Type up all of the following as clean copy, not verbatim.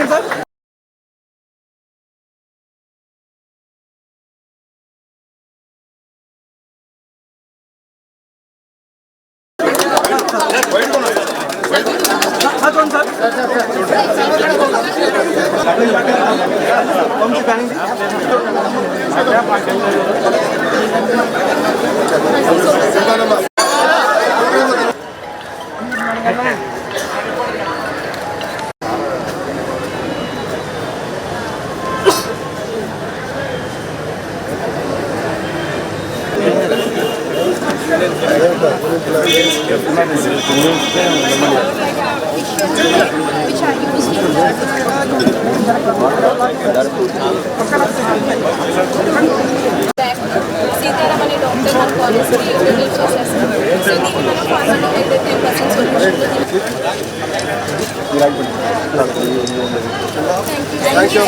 Sir సీతారామని doctor మన కాలేజ్కి donate చేసేస్తాం. సో దీన్ని మనం ఫార్మర్కి అయితే 10% solution. Thank you.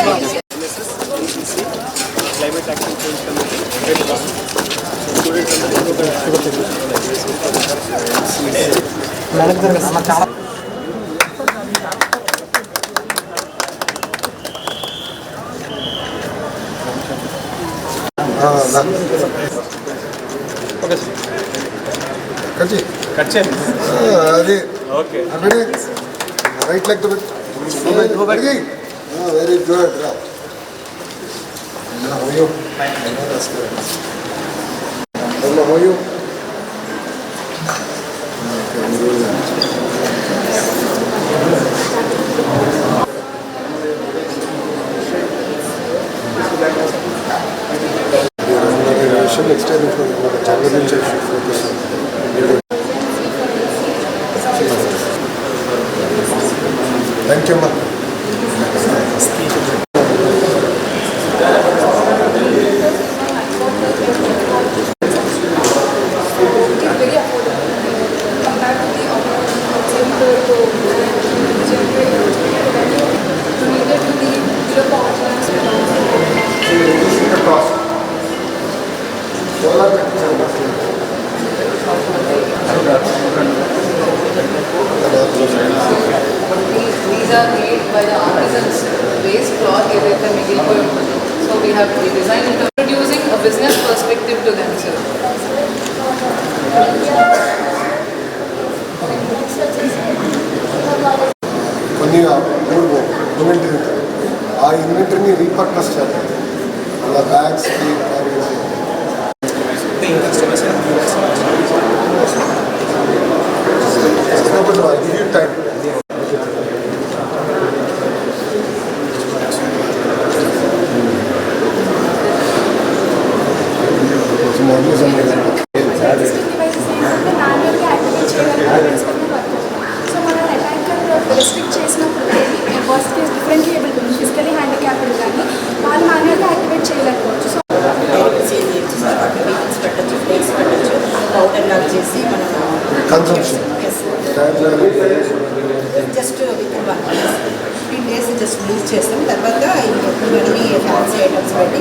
Climate action change cut చేయండి. అది okay. Right leg very good. Next time thank you అమ్మా. These are made by the artisans. Waste cloth ఏదైతే మిగిలిపోయి ఉంటుందో, so we have designed it introducing a business perspective to them. So కొన్ని inventory ఆ ఇన్వెంటరీని repurpose చేయాలి. అలా bags time restrict చేసినప్పుడు first case differently able physically handicapped కానీ వాళ్ళు మాన్యువల్గా యాక్టివేట్ చేయలేకపోవచ్చు. సో పౌడర్ లాగా చేసి మనం జస్ట్ 15 days జస్ట్ రిలీజ్ చేస్తాం. తర్వాత ఇవన్నీ ఫ్యాన్సీ ఐటమ్స్ పెట్టి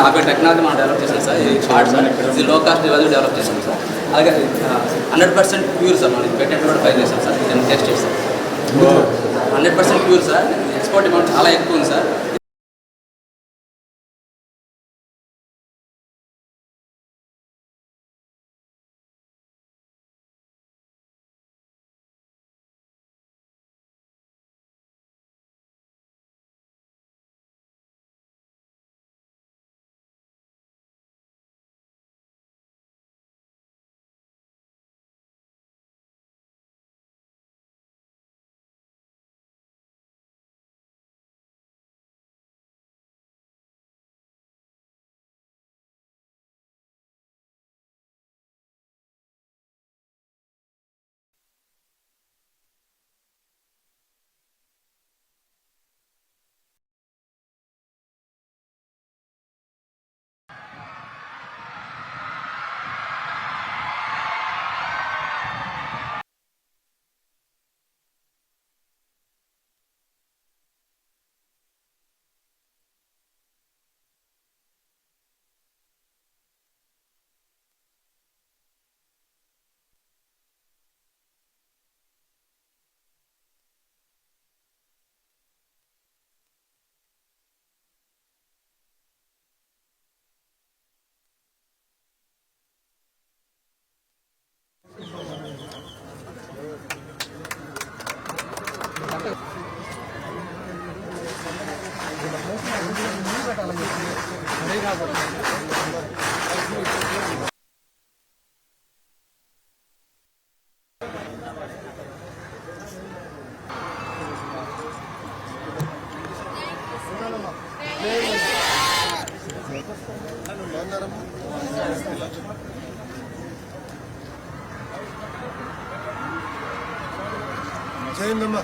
ఆపే టెక్నాలజీ మనం డెవలప్ చేసాం సార్. ఇది ఆర్ట్స్ ఇది లో కాస్ట్ వాల్యూ డెవలప్ చేసాం సార్. అలాగే 100% ప్యూర్ సార్. మనం పేటెంట్ కూడా ఫైల్ చేసాం సార్. నేను టెస్ట్ చేస్తాం. 100% ప్యూర్ సార్. ఎక్స్పోర్ట్ అమౌంట్ చాలా ఎక్కువ ఉంది sir. జైందమ్మా.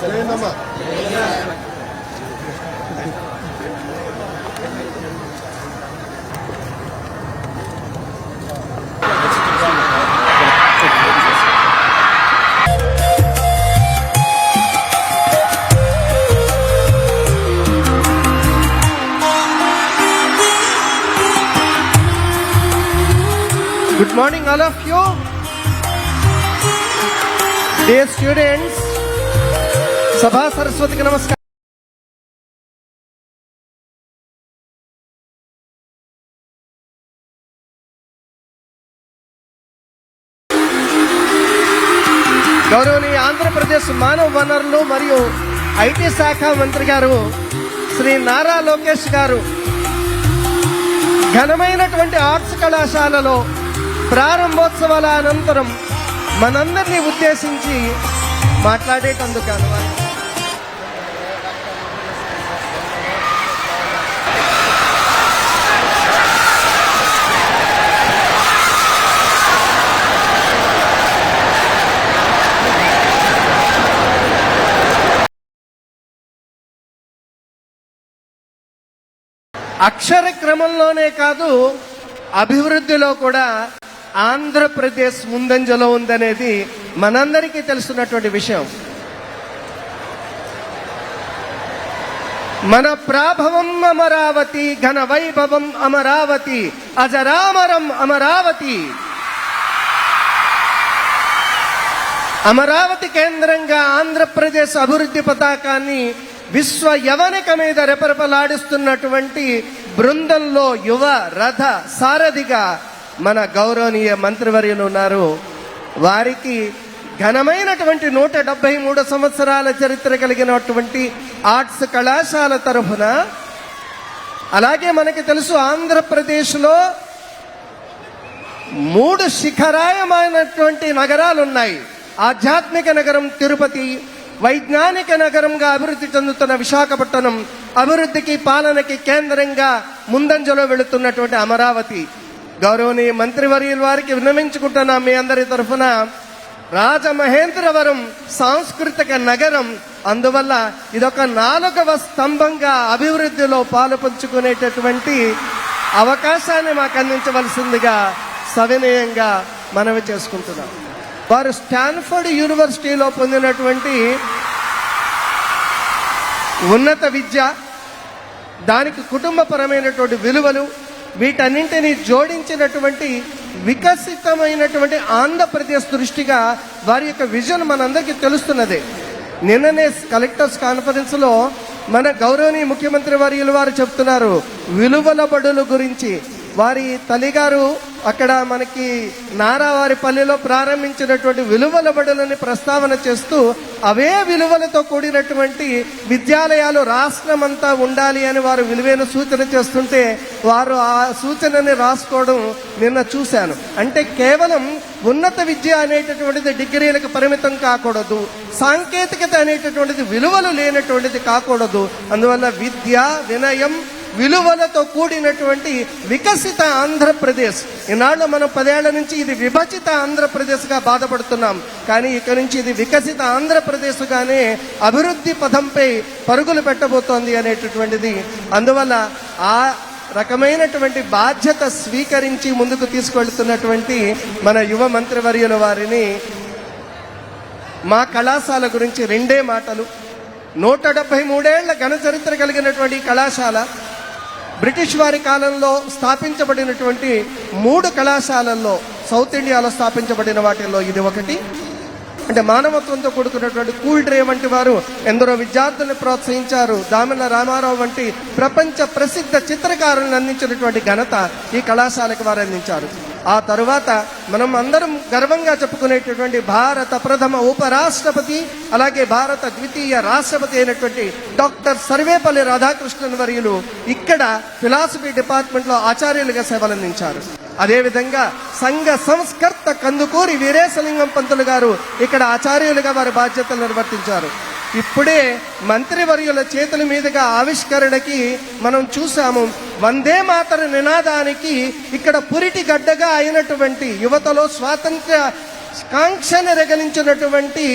జైందమ్మా. Good morning, all of you. Dear students, Sabha Saraswati ki namaskar. గౌరవనీయ ఆంధ్రప్రదేశ్ మానవ వనరులు మరియు ఐటీ శాఖ మంత్రి గారు శ్రీ నారా లోకేష్ గారు ఘనమైనటువంటి ఆర్ట్స్ కళాశాలలో ప్రారంభోత్సవాల అనంతరం మనందరినీ ఉద్దేశించి మాట్లాడేటందుకు అక్షర క్రమంలోనే కాదు అభివృద్ధిలో కూడా ఆంధ్రప్రదేశ్ ముందంజలో ఉందనేది మనందరికీ తెలుసున్నటువంటి విషయం. మన ప్రాభవం అమరావతి, ఘన వైభవం అమరావతి, అజరామరం అమరావతి. అమరావతి కేంద్రంగా ఆంధ్రప్రదేశ్ అభివృద్ధి పతాకాన్ని విశ్వ యవనిక మీద రెపరెపలాడిస్తున్నటువంటి బృందంలో యువ రథ సారథిగా మన గౌరవనీయ మంత్రివర్యులు ఉన్నారు. వారికి ఘనమైనటువంటి 173 సంవత్సరాల చరిత్ర కలిగినటువంటి ఆర్ట్స్ కళాశాల తరఫున, అలాగే మనకి తెలుసు ఆంధ్రప్రదేశ్లో 3 శిఖరాయమైనటువంటి నగరాలు ఉన్నాయి. ఆధ్యాత్మిక నగరం తిరుపతి, వైజ్ఞానిక నగరంగా అభివృద్ధి చెందుతున్న విశాఖపట్నం, అభివృద్ధికి పాలనకి కేంద్రంగా ముందంజలో వెళుతున్నటువంటి అమరావతి. గౌరవనీయ మంత్రివర్యుల వారికి విన్నవించుకుంటున్నా మీ అందరి తరఫున, రాజమహేంద్రవరం సాంస్కృతిక నగరం, అందువల్ల ఇదొక 4వ స్తంభంగా అభివృద్ధిలో పాలు పంచుకునేటటువంటి అవకాశాన్ని మాకు అందించవలసిందిగా సవినయంగా మనవి చేసుకుంటున్నాం. వారు స్టాన్ఫర్డ్ యూనివర్సిటీలో పొందినటువంటి ఉన్నత విద్య, దానికి కుటుంబపరమైనటువంటి విలువలు, వీటన్నింటినీ జోడించినటువంటి వికసితమైనటువంటి ఆంధ్రప్రదేశ్ దృష్టిగా వారి యొక్క విజన్ మనందరికీ తెలుస్తున్నదే. నిన్ననే కలెక్టర్స్ కాన్ఫరెన్స్ లో మన గౌరవనీయ ముఖ్యమంత్రి వర్యులు వారు చెప్తున్నారు విలువల బడుల గురించి. వారి తల్లిగారు అక్కడ మనకి నారావారిపల్లిలో ప్రారంభించినటువంటి విలువల బడులని ప్రస్తావన చేస్తూ, అవే విలువలతో కూడినటువంటి విద్యాలయాలు రాష్ట్రమంతా ఉండాలి అని వారు విలువైన సూచన చేస్తుంటే, వారు ఆ సూచనని రాసుకోవడం నిన్న చూశాను. అంటే కేవలం ఉన్నత విద్య అనేటటువంటిది డిగ్రీలకు పరిమితం కాకూడదు, సాంకేతికత అనేటటువంటిది విలువలు లేనటువంటిది కాకూడదు. అందువల్ల విద్య, వినయం, విలువలతో కూడినటువంటి వికసిత ఆంధ్రప్రదేశ్. ఈనాడు మనం 10 ఏళ్ల నుంచి ఇది విభజిత ఆంధ్రప్రదేశ్గా బాధపడుతున్నాం, కానీ ఇక నుంచి ఇది వికసిత ఆంధ్రప్రదేశ్గానే అభివృద్ధి పథంపై పరుగులు పెట్టబోతోంది అనేటటువంటిది. అందువల్ల ఆ రకమైనటువంటి బాధ్యత స్వీకరించి ముందుకు తీసుకెళ్తున్నటువంటి మన యువ మంత్రివర్యుల వారిని, మా కళాశాల గురించి 2 మాటలు. 173 ఏళ్ల ఘన చరిత్ర కలిగినటువంటి కళాశాల, బ్రిటిష్ వారి కాలంలో స్థాపించబడినటువంటి 3 కళాశాలల్లో సౌత్ ఇండియాలో స్థాపించబడిన వాటిల్లో ఇది ఒకటి. అంటే మానవత్వంతో కూడుకున్నటువంటి కూల్ డ్రే వంటి వారు ఎందరో విద్యార్థులను ప్రోత్సహించారు. దామన రామారావు వంటి ప్రపంచ ప్రసిద్ధ చిత్రకారులను అందించినటువంటి ఘనత ఈ కళాశాలకు వారు అందించారు. ఆ తరువాత మనం అందరం గర్వంగా చెప్పుకునేటటువంటి భారత ప్రథమ ఉపరాష్ట్రపతి, అలాగే భారత ద్వితీయ రాష్ట్రపతి అయినటువంటి డాక్టర్ సర్వేపల్లి రాధాకృష్ణన్ వర్యులు ఇక్కడ ఫిలాసఫీ డిపార్ట్మెంట్లో ఆచార్యులుగా సేవలందించారు. అదేవిధంగా సంఘ సంస్కర్త కందుకూరి వీరేశలింగం పంతులు గారు ఇక్కడ ఆచార్యులుగా వారి బాధ్యతలు నిర్వర్తించారు. ఇప్పుడే మంత్రివర్యుల చేతుల మీదుగా ఆవిష్కరణకి మనం చూసాము వందే మాతర నినాదానికి ఇక్కడ పురిటి గడ్డగా అయినటువంటి యువతలో స్వాతంత్ర్య కాంక్షను రగిలించినటువంటి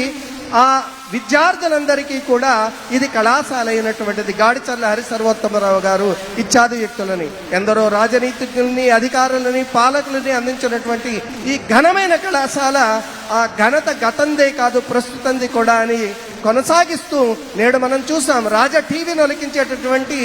ఆ విద్యార్థులందరికీ కూడా ఇది కళాశాల అయినటువంటిది. గాడిచర్ల హరి సర్వోత్తమరావు గారు ఇత్యాది వ్యక్తులని, ఎందరో రాజనీతిజ్ఞుల్ని, అధికారులని, పాలకులని అందించినటువంటి ఈ ఘనమైన కళాశాల ఆ ఘనత గతందే కాదు ప్రస్తుతంది కూడా అని కొనసాగిస్తూ నేడు మనం చూసాం రాజ టీవీని ఒలికించేటటువంటి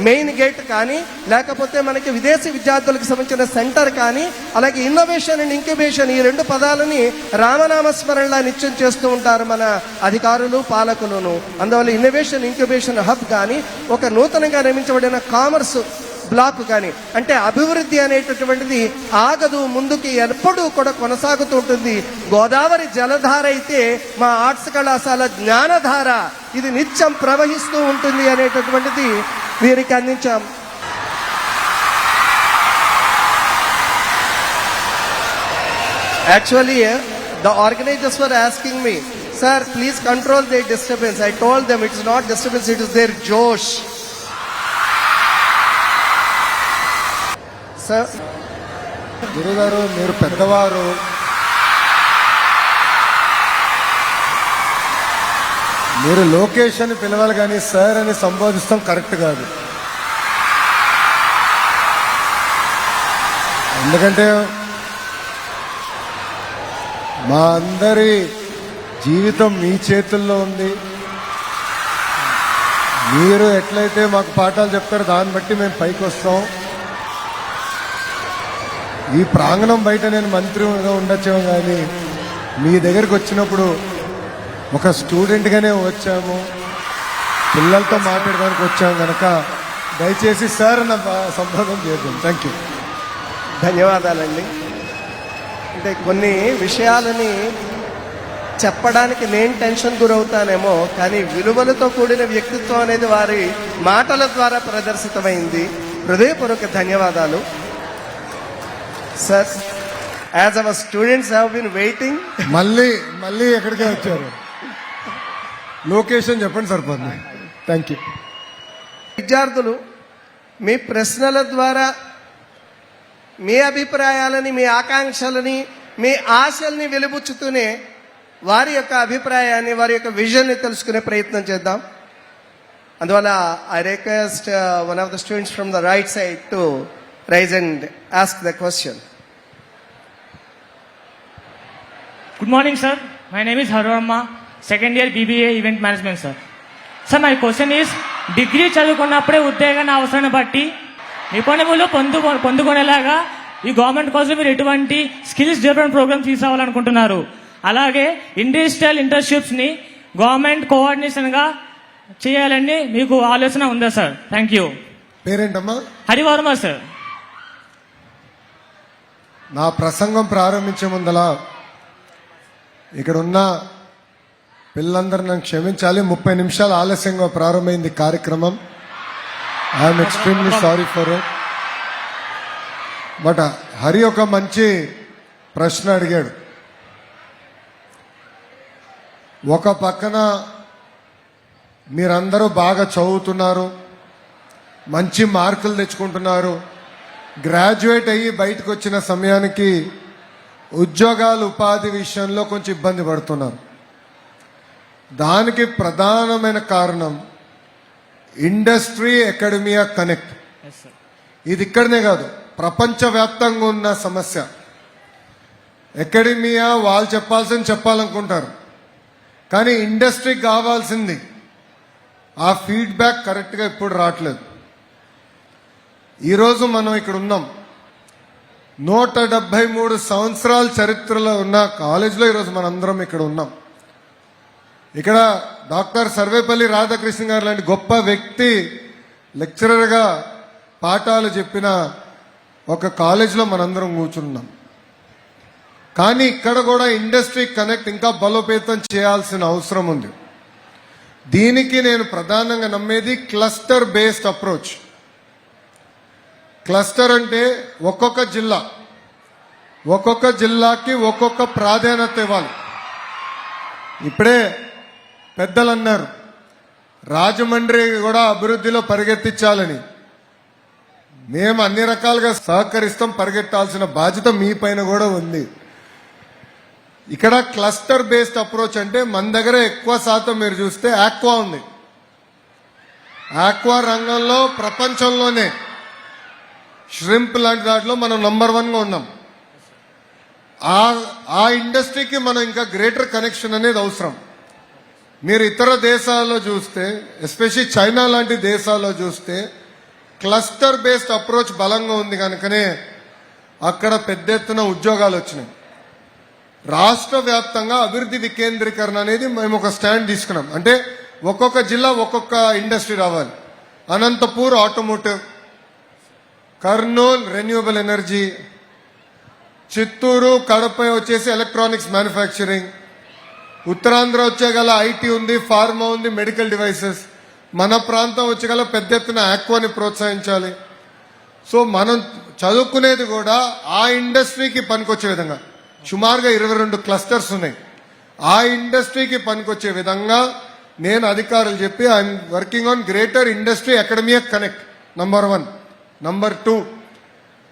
మెయిన్ గేట్ కానీ, లేకపోతే మనకి విదేశీ విద్యార్థులకు సంబంధించిన సెంటర్ కానీ, అలాగే ఇన్నోవేషన్ అండ్ ఇంక్యుబేషన్ ఈ రెండు పదాలని రామనామస్మరణలా నిత్యం చేస్తూ ఉంటారు మన అధికారులు పాలకులను. అందువల్ల ఇన్నోవేషన్ ఇంక్యుబేషన్ హబ్ కానీ, ఒక నూతనంగా నిర్మించబడిన కామర్స్ బ్లాక్ కానీ, అంటే అభివృద్ధి అనేటటువంటిది ఆగదు, ముందుకి ఎప్పుడూ కూడా కొనసాగుతూ ఉంటుంది. గోదావరి జలధార అయితే మా ఆర్ట్స్ కళాశాల జ్ఞానధార, ఇది నిత్యం ప్రవహిస్తూ ఉంటుంది అనేటటువంటిది వీరికి అందించాం. Actually, the organizers were asking me, sir, please control their disturbance. I told them it's not disturbance, it is their josh. Sir, గురుగారు మీరు పెద్దవారు, మీరు లోకేష్ అని పిలవాలి కానీ సార్ అని సంబోధిస్తాం కరెక్ట్ కాదు. ఎందుకంటే మా అందరి జీవితం మీ చేతుల్లో ఉంది. మీరు ఎట్లయితే మాకు పాఠాలు చెప్తారో దాన్ని బట్టి మేము పైకి వస్తాం. ఈ ప్రాంగణం బయట నేను మంత్రిగా ఉండొచ్చాము కానీ మీ దగ్గరికి వచ్చినప్పుడు ఒక స్టూడెంట్గానే వచ్చాము, పిల్లలతో మాట్లాడడానికి వచ్చాము కనుక దయచేసి సార్ అన్న సంబోధన చేద్దాం. Thank you. ధన్యవాదాలండి. అంటే కొన్ని విషయాలని చెప్పడానికి నేను టెన్షన్ గురవుతానేమో, కానీ విలువలతో కూడిన వ్యక్తిత్వం అనేది వారి మాటల ద్వారా ప్రదర్శితమైంది. హృదయపూర్వక ధన్యవాదాలు. Sir, as our students have been waiting. మళ్ళీ ఎక్కడికే వచ్చారు? లొకేషన్ చెప్పండి సరిపోతుంది. Thank you. విద్యార్థులు మీ ప్రశ్నల ద్వారా మీ అభిప్రాయాలని, మీ ఆకాంక్షలని, మీ ఆశల్ని వెలిబుచ్చుతూనే వారి యొక్క అభిప్రాయాన్ని, వారి యొక్క విజన్ని తెలుసుకునే ప్రయత్నం చేద్దాం. అందువల్ల I request one of the students from the right side to rise and ask the question. Good morning, sir. My name is Harvarma, second year BBA Event Management, sir. Sir, my question is, degree చదువుకున్నప్పుడే ఉద్యోగాన్ని అవసరాన్ని బట్టి నిపుణులు పొందుకునేలాగా ఈ government కోసం మీరు ఎటువంటి skills development programme తీసుకురావాలనుకుంటున్నారు? అలాగే ఇండస్ట్రియల్ ఇంటర్న్షిప్స్ ని గవర్నమెంట్ కోఆర్డినేషన్ గా చేయాలని మీకు ఆలోచన ఉందా సార్? Thank you. పేరేంటమ్మా? హరివర్మ సార్. నా ప్రసంగం ప్రారంభించే ముందలా ఇక్కడ ఉన్న పిల్లలందరూ నన్ను క్షమించాలి. 30 నిమిషాలు ఆలస్యంగా ప్రారంభమైంది కార్యక్రమం. I'm extremely sorry for it. But Hari ఒక మంచి ప్రశ్న అడిగాడు. ఒక పక్కన మీరందరూ బాగా చదువుతున్నారు, మంచి మార్కులు తెచ్చుకుంటున్నారు, గ్రాడ్యుయేట్ అయ్యి బయటకు వచ్చిన సమయానికి ఉద్యోగాలు ఉపాధి విషయంలో కొంచెం ఇబ్బంది పడుతున్నారు. దానికి ప్రధానమైన కారణం ఇండస్ట్రీ అకాడమియా కనెక్ట్. ఇది ఇక్కడనే కాదు, ప్రపంచవ్యాప్తంగా ఉన్న సమస్య. అకాడమియా వాళ్ళు చెప్పాల్సింది చెప్పాలనుకుంటారు, కానీ ఇండస్ట్రీకి కావాల్సింది ఆ ఫీడ్బ్యాక్ కరెక్ట్గా ఇప్పుడు రావట్లేదు. ఈరోజు మనం ఇక్కడ ఉన్నాం, 173 సంవత్సరాల చరిత్రలో ఉన్న కాలేజీలో ఈరోజు మనందరం ఇక్కడ ఉన్నాం. ఇక్కడ డాక్టర్ సర్వేపల్లి రాధాకృష్ణ గారు లాంటి గొప్ప వ్యక్తి లెక్చరర్గా పాఠాలు చెప్పిన ఒక కాలేజీలో మనందరం కూర్చున్నాం. కానీ ఇక్కడ కూడా ఇండస్ట్రీ కనెక్ట్ ఇంకా బలోపేతం చేయాల్సిన అవసరం ఉంది. దీనికి నేను ప్రధానంగా నమ్మేది క్లస్టర్ బేస్డ్ అప్రోచ్. క్లస్టర్ అంటే ఒక్కొక్క జిల్లాకి ఒక్కొక్క ప్రాధాన్యత ఇవ్వాలి. ఇప్పుడే పెద్దలు అన్నారు రాజమండ్రి కూడా అభివృద్ధిలో పరిగెత్తించాలని. మేము అన్ని రకాలుగా సహకరిస్తాం, పరిగెత్తాల్సిన బాధ్యత మీ పైన కూడా ఉంది. ఇక్కడ క్లస్టర్ బేస్డ్ అప్రోచ్ అంటే మన దగ్గర ఎక్కువ శాతం మీరు చూస్తే ఆక్వా ఉంది. ఆక్వా రంగంలో ప్రపంచంలోనే ష్రింప్ లాంటి దాంట్లో మనం నంబర్ 1గా ఉన్నాం. ఆ ఇండస్ట్రీకి మనం ఇంకా గ్రేటర్ కనెక్షన్ అనేది అవసరం. మీరు ఇతర దేశాల్లో చూస్తే, ఎస్పెషల్లీ చైనా లాంటి దేశాల్లో చూస్తే క్లస్టర్ బేస్డ్ అప్రోచ్ బలంగా ఉంది కనుకనే అక్కడ పెద్ద ఎత్తున ఉద్యోగాలు వచ్చినాయి. రాష్ట్ర వ్యాప్తంగా అభివృద్ధి వికేంద్రీకరణ అనేది మేము ఒక స్టాండ్ తీసుకున్నాం. అంటే ఒక్కొక్క జిల్లా ఒక్కొక్క ఇండస్ట్రీ రావాలి. Anantapur automotive, Kurnool renewable energy, Chittoor Kadapa వచ్చేసి ఎలక్ట్రానిక్స్ మ్యానుఫ్యాక్చరింగ్, ఉత్తరాంధ్ర వచ్చేగల ఐటీ ఉంది, ఫార్మా ఉంది, మెడికల్ డివైసెస్. మన ప్రాంతం వచ్చేగల పెద్ద ఎత్తున ఆక్వాని ప్రోత్సహించాలి. సో మనం చదువుకునేది కూడా ఆ ఇండస్ట్రీకి పనికొచ్చే విధంగా సుమారుగా 22 క్లస్టర్స్ ఉన్నాయి. ఆ ఇండస్ట్రీకి పనికొచ్చే విధంగా నేను అధికారులు చెప్పి I'm working on greater industry academic connect number 1. Number 2,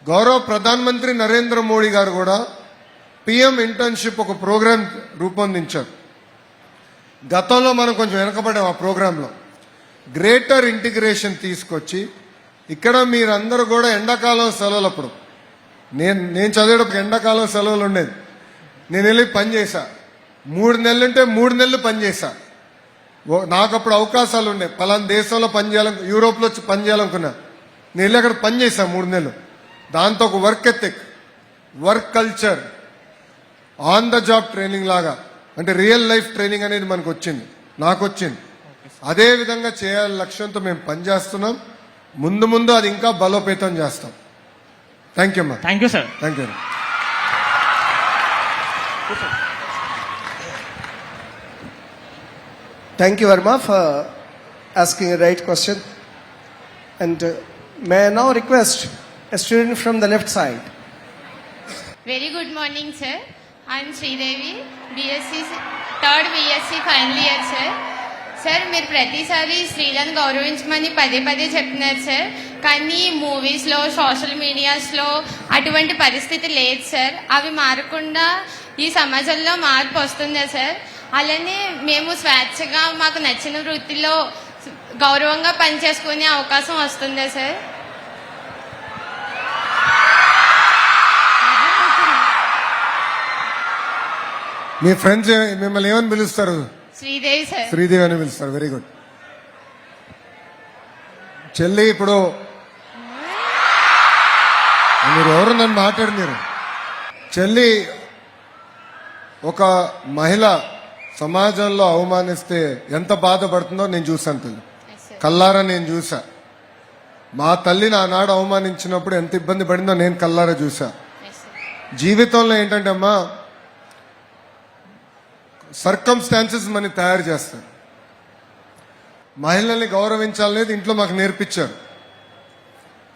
గౌరవ ప్రధానమంత్రి నరేంద్ర మోడీ గారు కూడా పిఎం ఇంటర్న్షిప్ ఒక ప్రోగ్రాం రూపొందించారు. గతంలో మనం కొంచెం వెనకబడ్డాం ఆ ప్రోగ్రాంలో. గ్రేటర్ ఇంటిగ్రేషన్ తీసుకొచ్చి ఇక్కడ మీరందరూ కూడా ఎండాకాలం సెలవులప్పుడు, నేను చదివేటప్పుడు ఎండాకాలం సెలవులు ఉండేది. నేను వెళ్ళి పని చేశా. 3 నెలలుంటే 3 నెలలు పని చేశా. నాకు అప్పుడు అవకాశాలు ఉండే, పలానా దేశంలో పనిచేయాలని, యూరోప్లో వచ్చి పని చేయాలనుకున్నా. నేను వెళ్ళి అక్కడ పని చేశా 3 నెలలు. దాంతో ఒక work ethic, work culture, on the job training లాగా, అంటే రియల్ లైఫ్ ట్రైనింగ్ అనేది మనకు వచ్చింది, నాకు వచ్చింది. అదే విధంగా చేయాలని లక్ష్యంతో మేము పనిచేస్తున్నాం. ముందు ముందు అది ఇంకా బలోపేతం చేస్తాం. థ్యాంక్ యూ అమ్మా. Thank you sir. Thank you. Thank you, Verma, for asking a right question. And may I now request a student from the left side. Very good morning, sir. I am Sridevi, BSc, third BSc final year, sir. Sir మీరు ప్రతిసారి స్త్రీలను గౌరవించమని పదే పదే చెప్తున్నారు sir, కానీ మూవీస్లో social మీడియాస్లో అటువంటి పరిస్థితి లేదు సార్. అవి మారకుండా ఈ సమాజంలో మార్పు వస్తుందా సార్? అలానే మేము స్వేచ్ఛగా మాకు నచ్చిన వృత్తిలో గౌరవంగా పనిచేసుకునే అవకాశం వస్తుందా సార్? మీ ఫ్రెండ్స్ మిమ్మల్ని ఏమని పిలుస్తారు? శ్రీదేవి సార్. శ్రీదేవి అని పిలుస్తారు. Very good. చెల్లి, ఇప్పుడు మీరు ఎవరు నన్ను మాట్లాడినారు? చెల్లి, ఒక మహిళ సమాజంలో అవమానిస్తే ఎంత బాధపడుతుందో నేను చూసాను తల్లి, కల్లారా నేను చూసా. మా తల్లిని ఆనాడు అవమానించినప్పుడు ఎంత ఇబ్బంది పడిందో నేను కల్లారా చూసా. జీవితంలో ఏంటంటే అమ్మా, సర్కమ్స్టాన్సెస్ మనని తయారు చేస్తాయి. మహిళల్ని గౌరవించాలనేది ఇంట్లో మాకు నేర్పించారు.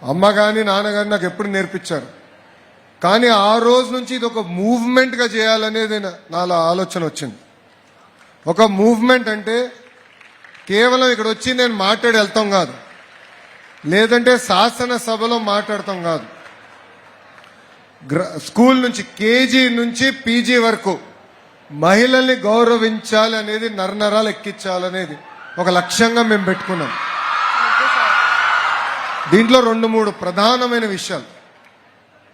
అమ్మ కానీ నాన్న కానీ నాకు ఎప్పుడు నేర్పించారు. కానీ ఆ రోజు నుంచి ఇది ఒక మూవ్మెంట్గా చేయాలనేది నాలో ఆలోచన వచ్చింది. ఒక మూవ్మెంట్ అంటే కేవలం ఇక్కడ వచ్చి నేను మాట్లాడి వెళ్తాం కాదు, లేదంటే శాసనసభలో మాట్లాడతాం కాదు. స్కూల్ నుంచి కేజీ నుంచి పీజీ వరకు మహిళల్ని గౌరవించాలి అనేది, నరనరాలు ఎక్కించాలనేది ఒక లక్ష్యంగా మేము పెట్టుకున్నాం. దీంట్లో 2-3 ప్రధానమైన విషయాలు.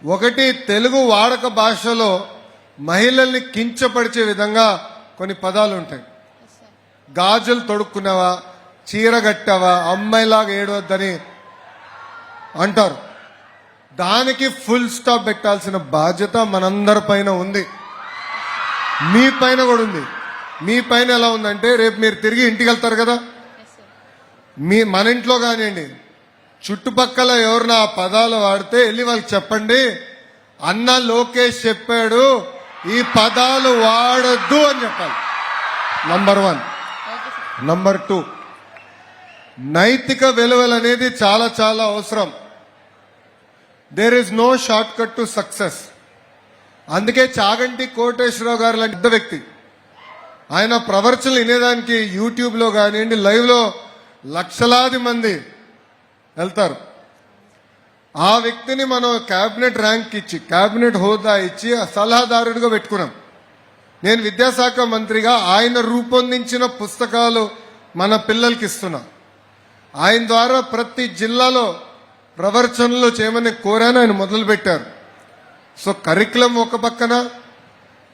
ఒకటి, తెలుగు వాడక భాషలో మహిళల్ని కించపరిచే విధంగా కొన్ని పదాలు ఉంటాయి. గాజులు తొడుక్కున్నావా, చీర కట్టావా, అమ్మాయిలాగా ఏడవద్దని అంటారు. దానికి ఫుల్ స్టాప్ పెట్టాల్సిన బాధ్యత మనందరి పైన ఉంది, మీ పైన కూడా ఉంది. మీ పైన ఎలా ఉందంటే, రేపు మీరు తిరిగి ఇంటికి వెళ్తారు కదా, మన ఇంట్లో కానివ్వండి, చుట్టుపక్కల ఎవరిన ఆ పదాలు వాడితే వెళ్ళి వాళ్ళకి చెప్పండి, అన్న లోకేష్ చెప్పాడు ఈ పదాలు వాడొద్దు అని చెప్పాలి. నంబర్ 1. నంబర్ 2, నైతిక విలువలు అనేది చాలా చాలా అవసరం. There is no shortcut to success. అందుకే చాగంటి కోటేశ్వరరావు గారు లాంటి పెద్ద వ్యక్తి, ఆయన ప్రవర్చనలు వినేదానికి యూట్యూబ్లో కానివ్వండి, లైవ్లో లక్షలాది మంది వెళ్తారు. ఆ వ్యక్తిని మనం క్యాబినెట్ ర్యాంక్ ఇచ్చి క్యాబినెట్ హోదా ఇచ్చి సలహాదారుడిగా పెట్టుకున్నాం. నేను విద్యాశాఖ మంత్రిగా ఆయన రూపొందించిన పుస్తకాలు మన పిల్లలకి ఇస్తున్నా. ఆయన ద్వారా ప్రతి జిల్లాలో ప్రవర్చనలు చేయమని కోరాను, ఆయన మొదలుపెట్టారు. సో కరికులం ఒక పక్కన,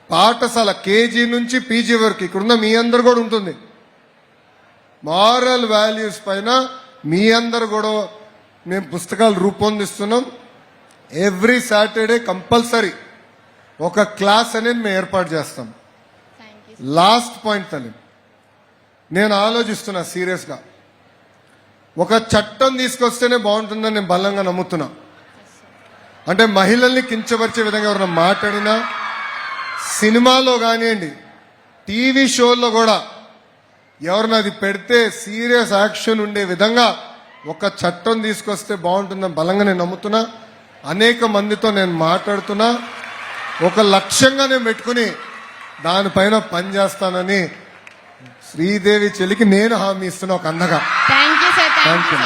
పాఠశాల కేజీ నుంచి పీజీ వరకు ఇక్కడున్న మీ అందరు కూడా ఉంటుంది. మారల్ వాల్యూస్ పైన మీ అందరు కూడా మేము పుస్తకాలు రూపొందిస్తున్నాం. ఎవ్రీ సాటర్డే కంపల్సరీ ఒక క్లాస్ అనేది మేము ఏర్పాటు చేస్తాం. లాస్ట్ పాయింట్ తల్లి, నేను ఆలోచిస్తున్నా సీరియస్గా, ఒక చట్టం తీసుకొస్తేనే బాగుంటుందని నేను బలంగా నమ్ముతున్నా. అంటే మహిళల్ని కించపరిచే విధంగా ఎవరైనా మాట్లాడినా, సినిమాలో కానివ్వండి, టీవీ షోల్లో కూడా ఎవరిని అది పెడితే సీరియస్ యాక్షన్ ఉండే విధంగా ఒక చట్టం తీసుకొస్తే బాగుంటుందని బలంగా నేను నమ్ముతున్నా. అనేక మందితో నేను మాట్లాడుతున్నా. ఒక లక్ష్యంగా నేను పెట్టుకుని దానిపైన పనిచేస్తానని శ్రీదేవి చెల్లికి నేను హామీ ఇస్తున్నా ఒక అన్నగా. Thank you sir. Thank you.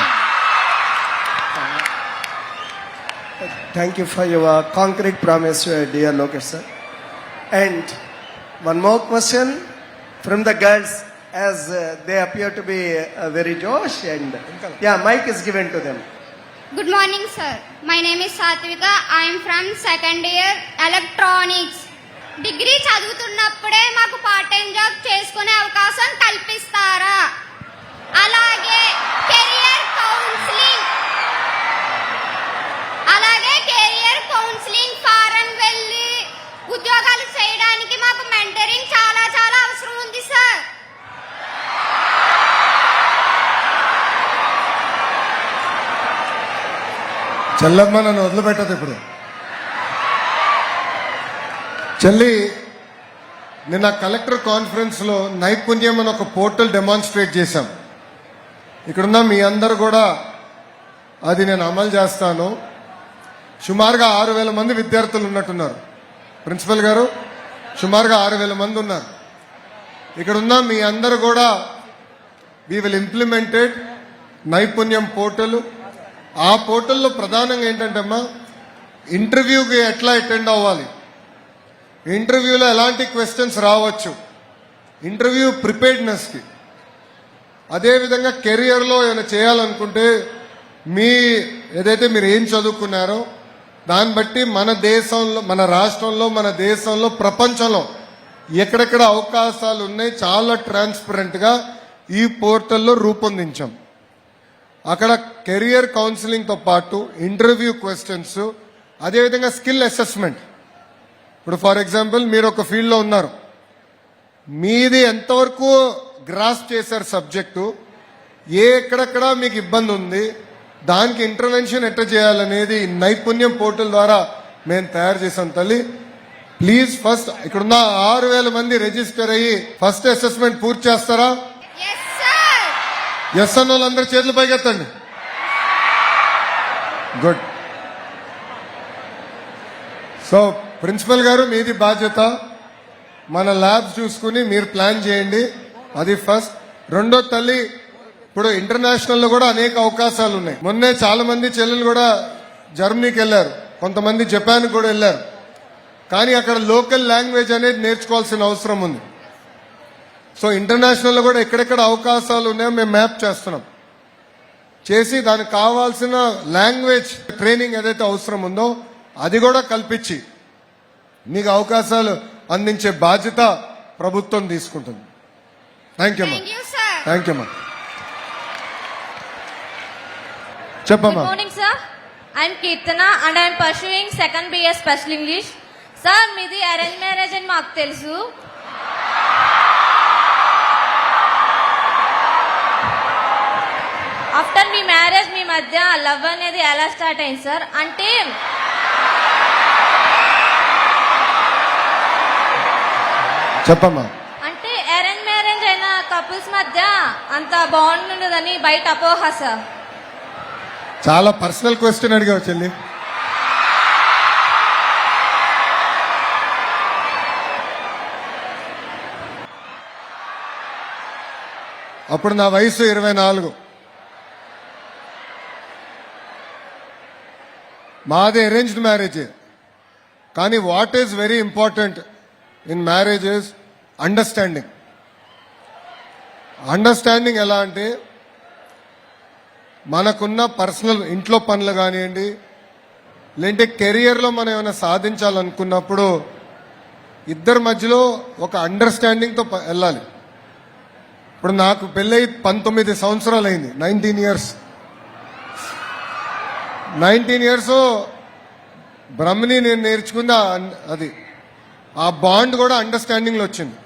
Thank you for your concrete promise, dear Lokesh sir. And one more question from the girls, as they appear to be very Josh, and yeah, mic is given to them. Good morning, sir. My name is Satvika. I am from second year electronics. Degree చదువుతున్నప్పుడే మాకు part time job చేసుకునే అవకాశం కల్పిస్తారా? అలాగే career counselling foreign వెళ్ళి ఉద్యోగాలు చేయడానికి మాకు mentoring చాలా చాలా అవసరం ఉంది సార్. చెల్లమ్మ నన్ను వదిలిపెట్టదు ఇప్పుడు. చెల్లి, నిన్న కలెక్టర్ కాన్ఫరెన్స్ లో నైపుణ్యం అని ఒక పోర్టల్ డెమాన్స్ట్రేట్ చేశాం. ఇక్కడున్న మీ అందరు కూడా అది నేను అమలు చేస్తాను. సుమారుగా 6,000 మంది విద్యార్థులు ఉన్నట్టున్నారు. ప్రిన్సిపల్ గారు, సుమారుగా 6,000 మంది ఉన్నారు. ఇక్కడున్న మీ అందరు కూడా వి విల్ ఇంప్లిమెంటెడ్ నైపుణ్యం పోర్టల్. ఆ పోర్టల్లో ప్రధానంగా ఏంటంటే అమ్మా, ఇంటర్వ్యూకి ఎట్లా అటెండ్ అవ్వాలి, ఇంటర్వ్యూలో ఎలాంటి క్వశ్చన్స్ రావచ్చు, ఇంటర్వ్యూ ప్రిపేర్డ్నెస్కి, అదేవిధంగా కెరియర్లో ఏమైనా చేయాలనుకుంటే మీ ఏదైతే మీరు ఏం చదువుకున్నారో దాన్ని బట్టి మన దేశంలో, మన రాష్ట్రంలో, మన దేశంలో, ప్రపంచంలో ఎక్కడెక్కడ అవకాశాలు ఉన్నాయి చాలా ట్రాన్స్పరెంట్గా ఈ పోర్టల్లో రూపొందించాం. అక్కడ కెరియర్ కౌన్సిలింగ్తో పాటు ఇంటర్వ్యూ క్వశ్చన్స్, అదేవిధంగా స్కిల్ అసెస్మెంట్. ఇప్పుడు ఫర్ ఎగ్జాంపుల్ మీరు ఒక ఫీల్డ్లో ఉన్నారు, మీది ఎంతవరకు గ్రాస్ చేశారు సబ్జెక్టు, ఎక్కడెక్కడ మీకు ఇబ్బంది ఉంది, దానికి ఇంటర్వెన్షన్ ఎట్లా చేయాలనేది నైపుణ్యం పోర్టల్ ద్వారా మేము తయారు చేసాం. తల్లి ప్లీజ్ ఫస్ట్ ఇక్కడున్న 6,000 మంది రిజిస్టర్ అయ్యి ఫస్ట్ అసెస్మెంట్ పూర్తి చేస్తారా? ఎస్ అన్న వాళ్ళందరూ చేతులు పైకెత్తండి. గుడ్. సో ప్రిన్సిపల్ గారు, మీది బాధ్యత. మన ల్యాబ్స్ చూసుకుని మీరు ప్లాన్ చేయండి. అది ఫస్ట్. రెండో తల్లి, ఇప్పుడు ఇంటర్నేషనల్ లో కూడా అనేక అవకాశాలు ఉన్నాయి. మొన్నే చాలా మంది చెల్లెలు కూడా జర్మనీకి వెళ్ళారు, కొంతమంది జపాన్ కూడా వెళ్ళారు. కానీ అక్కడ లోకల్ లాంగ్వేజ్ అనేది నేర్చుకోవాల్సిన అవసరం ఉంది. సో ఇంటర్నేషనల్ లో కూడా ఎక్కడెక్కడ అవకాశాలు ఉన్నాయో మేము మ్యాప్ చేస్తున్నాం. చేసి దానికి కావాల్సిన లాంగ్వేజ్ ట్రైనింగ్ ఏదైతే అవసరం ఉందో అది కూడా కల్పించి మీకు అవకాశాలు అందించే బాధ్యత ప్రభుత్వం తీసుకుంటుంది. థ్యాంక్ యూ అమ్మా. థ్యాంక్ యూ అమ్మా. చెప్పమ్మా. Good morning, sir. I'm Kirtana and I'm pursuing second BS Special English. Sir, మీది అరేంజ్ మ్యారేజ్ అని మాకు తెలుసు. ఆఫ్టర్ మీ మ్యారేజ్ మీ మధ్య లవ్ అనేది ఎలా స్టార్ట్ అయింది సార్? అంటే చెప్పమ్మా. అంటే అరేంజ్ మ్యారేజ్ అయిన కపుల్స్ మధ్య అంత బాండ్ ఉండదని బయట అపోహ సార్. చాలా పర్సనల్ క్వశ్చన్ అడిగావు చెల్లి. అప్పుడు నా వయసు 24. మాది అరేంజ్డ్ మ్యారేజ్. కానీ what is very important in marriage is understanding. Understanding ఎలా అంటే మనకున్న పర్సనల్ ఇంట్లో పనులు కానివ్వండి, లేదంటే కెరియర్లో మనం ఏమైనా సాధించాలనుకున్నప్పుడు ఇద్దరి మధ్యలో ఒక అండర్స్టాండింగ్తో వెళ్ళాలి. ఇప్పుడు నాకు పెళ్ళై 19 సంవత్సరాలు అయింది, 19 ఇయర్స్. బ్రహ్మని నేను నేర్చుకుంది అది ఆ బాండ్ కూడా అండర్స్టాండింగ్లో వచ్చింది.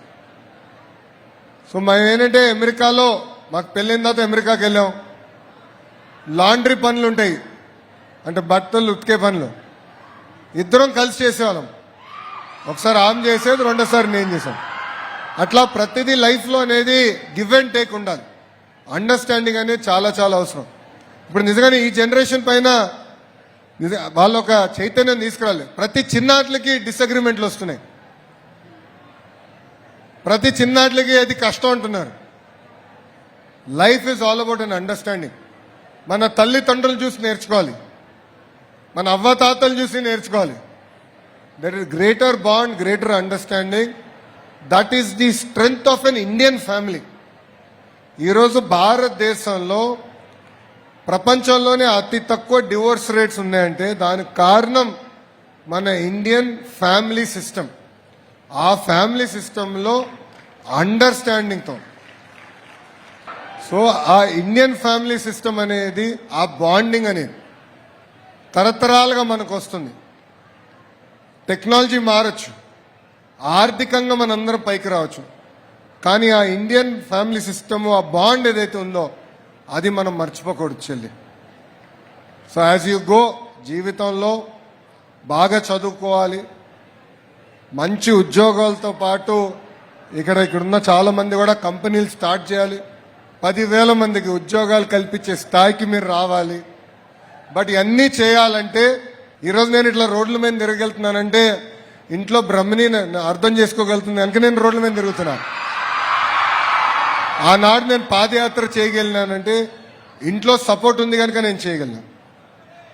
సో మేము ఏంటంటే అమెరికాలో మాకు పెళ్ళైన తర్వాత అమెరికాకి వెళ్ళాం. లాండ్రీ పనులు ఉంటాయి, అంటే బట్టలు ఉతికే పనులు ఇద్దరం కలిసి చేసేవాళ్ళం. ఒకసారి ఆమె చేసేది, రెండోసారి నేను చేశాను. అట్లా ప్రతిదీ లైఫ్లో అనేది గివ్ అండ్ టేక్ ఉండాలి. అండర్స్టాండింగ్ అనేది చాలా చాలా అవసరం. ఇప్పుడు నిజంగానే ఈ జనరేషన్ పైన వాళ్ళు ఒక చైతన్యం తీసుకురాలి. ప్రతి చిన్నాట్లకి డిసగ్రిమెంట్లు వస్తున్నాయి, ప్రతి చిన్నాట్లకి అది కష్టం అంటున్నారు. Life is all about an understanding. మన తల్లిదండ్రులు చూసి నేర్చుకోవాలి, మన అవ్వతాతలు చూసి నేర్చుకోవాలి. That is greater bond, greater understanding. That is the strength of an Indian family. ఈరోజు భారతదేశంలో ప్రపంచంలోనే అతి తక్కువ డివోర్స్ రేట్స్ ఉన్నాయంటే దానికి కారణం మన ఇండియన్ ఫ్యామిలీ సిస్టమ్. ఆ ఫ్యామిలీ సిస్టంలో అండర్స్టాండింగ్తో, సో ఆ ఇండియన్ ఫ్యామిలీ సిస్టమ్ అనేది, ఆ బాండింగ్ అనేది తరతరాలుగా మనకు వస్తుంది. టెక్నాలజీ మారచ్చు, ఆర్థికంగా మనందరం పైకి రావచ్చు, కానీ ఆ ఇండియన్ ఫ్యామిలీ సిస్టమ్, ఆ బాండ్ ఏదైతే ఉందో అది మనం మర్చిపోకూడదు చెల్లి. సో యాజ్ యూ గో, జీవితంలో బాగా చదువుకోవాలి, మంచి ఉద్యోగాలతో పాటు ఇక్కడున్న చాలా మంది కూడా కంపెనీలు స్టార్ట్ చేయాలి. 10,000 మందికి ఉద్యోగాలు కల్పించే స్థాయికి మీరు రావాలి. బట్ ఇవన్నీ చేయాలంటే ఈరోజు నేను ఇట్లా రోడ్ల మీద తిరగలుగుతున్నానంటే ఇంట్లో బ్రహ్మని అర్థం చేసుకోగలుగుతుంది కనుక నేను రోడ్ల మీద తిరుగుతున్నాను. ఆనాడు నేను పాదయాత్ర చేయగలిగినానంటే ఇంట్లో సపోర్ట్ ఉంది కనుక నేను చేయగలిగాను.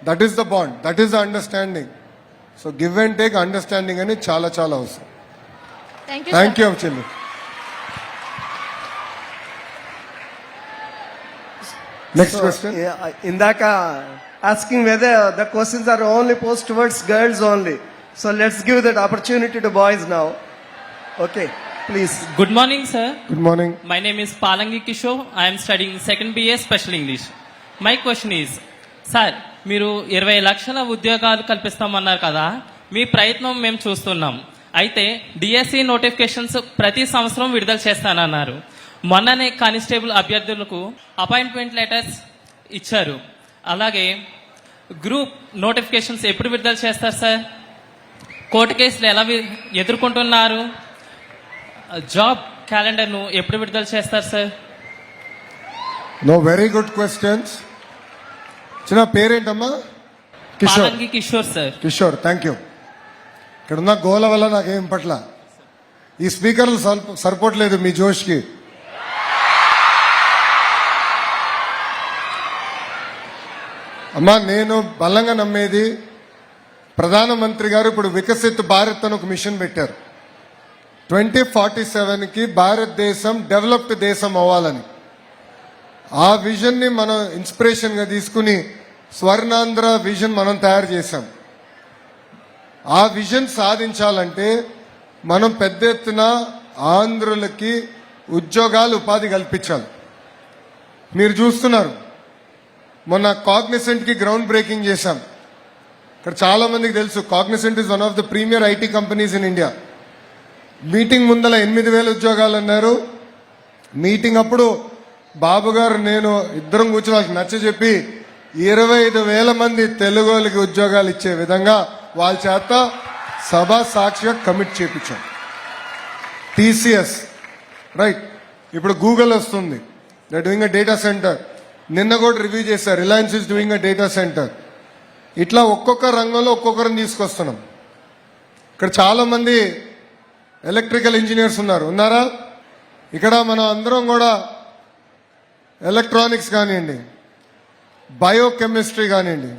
That is the bond, that is the understanding. So give and take understanding అనేది చాలా చాలా అవసరం. థ్యాంక్ యూ చెల్లి. Next question. ఇందాక asking whether the questions are only posed towards girls only. So let's give that opportunity to boys now. Okay, please. Good morning, sir. Good morning. My name is Palangi Kishore. I am studying 2nd BA Special English. My question is, sir, మీరు 20 లక్షల ఉద్యోగాలు కల్పిస్తామన్నారు కదా, మీ ప్రయత్నం మేము చూస్తున్నాం. అయితే DSC notifications ప్రతి సంవత్సరం విడుదల చేస్తానన్నారు. మొన్ననే కానిస్టేబుల్ అభ్యర్థులకు అపాయింట్మెంట్ లెటర్స్ ఇచ్చారు. అలాగే గ్రూప్ నోటిఫికేషన్స్ ఎప్పుడు విడుదల చేస్తారు సార్? కోర్టు కేసులు ఎలా ఎదుర్కొంటున్నారు? జాబ్ క్యాలెండర్ను ఎప్పుడు విడుదల చేస్తారు sir? No, very good questions. చిన్న పేరేంటమ్మా? Kishore. Palangi Kishore sir. Kishore, thank you. ఇక్కడున్న గోల వల్ల నాకేం పట్ల ఈ స్పీకర్లు సరిపోవట్లేదు మీ జోష్కి. అమ్మా, నేను బలంగా నమ్మేది ప్రధానమంత్రి గారు ఇప్పుడు వికసిత్ భారత్ అని ఒక మిషన్ పెట్టారు. 2047కి భారతదేశం డెవలప్డ్ దేశం అవ్వాలని. ఆ విజన్ని మనం ఇన్స్పిరేషన్గా తీసుకుని స్వర్ణాంధ్ర విజన్ మనం తయారు చేశాం. ఆ విజన్ సాధించాలంటే మనం పెద్ద ఎత్తున ఆంధ్రులకి ఉద్యోగాలు, ఉపాధి కల్పించాలి. మీరు చూస్తున్నారు, మొన్న కాగ్నిసెంట్కి గ్రౌండ్ బ్రేకింగ్ చేశాం. ఇక్కడ చాలా మందికి తెలుసు, Cognizant is one of the premier IT companies in India. Meeting ముందల 8,000 ఉద్యోగాలు అన్నారు. మీటింగ్ అప్పుడు బాబు గారు నేను ఇద్దరం కూర్చొని వాళ్ళకి నచ్చజెప్పి 25,000 మంది తెలుగు వాళ్ళకి ఉద్యోగాలు ఇచ్చే విధంగా వాళ్ళ చేత సభా సాక్షిగా కమిట్ చేయించాం. టీసీఎస్, రైట్, ఇప్పుడు గూగుల్ వస్తుంది, they doing a data centre. నిన్న కూడా రివ్యూ చేశారు, Reliance is doing a data centre. ఇట్లా ఒక్కొక్క రంగంలో ఒక్కొక్కరిని తీసుకొస్తున్నాం. ఇక్కడ చాలా మంది ఎలక్ట్రికల్ ఇంజనీర్స్ ఉన్నారా? ఇక్కడ మనం అందరం కూడా ఎలక్ట్రానిక్స్ కానివ్వండి, బయోకెమిస్ట్రీ కానివ్వండి,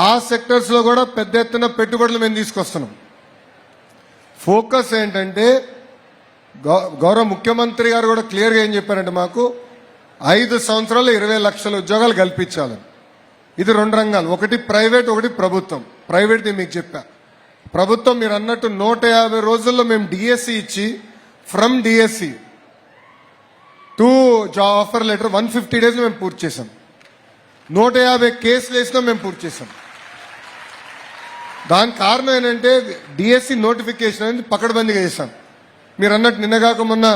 ఆ సెక్టర్స్లో కూడా పెద్ద ఎత్తున పెట్టుబడులు మేము తీసుకొస్తున్నాం. ఫోకస్ ఏంటంటే గౌరవ ముఖ్యమంత్రి గారు కూడా క్లియర్గా ఏం చెప్పారంటే మాకు 5 సంవత్సరాలు 20 లక్షల ఉద్యోగాలు కల్పించాలి. ఇది 2 రంగాలు, ఒకటి ప్రైవేట్, ఒకటి ప్రభుత్వం. ప్రైవేట్ది మీకు చెప్పా. ప్రభుత్వం మీరు అన్నట్టు 150 రోజుల్లో మేము డిఎస్సి ఇచ్చి from DSC to job offer letter 150 days మేము పూర్తి చేసాం. 150 కేసులు వేసినా మేము పూర్తి చేసాం. దానికి కారణం ఏంటంటే డిఎస్సి నోటిఫికేషన్ అనేది పకడ్బందీగా చేశాం. మీరు అన్నట్టు నిన్నగాక మొన్న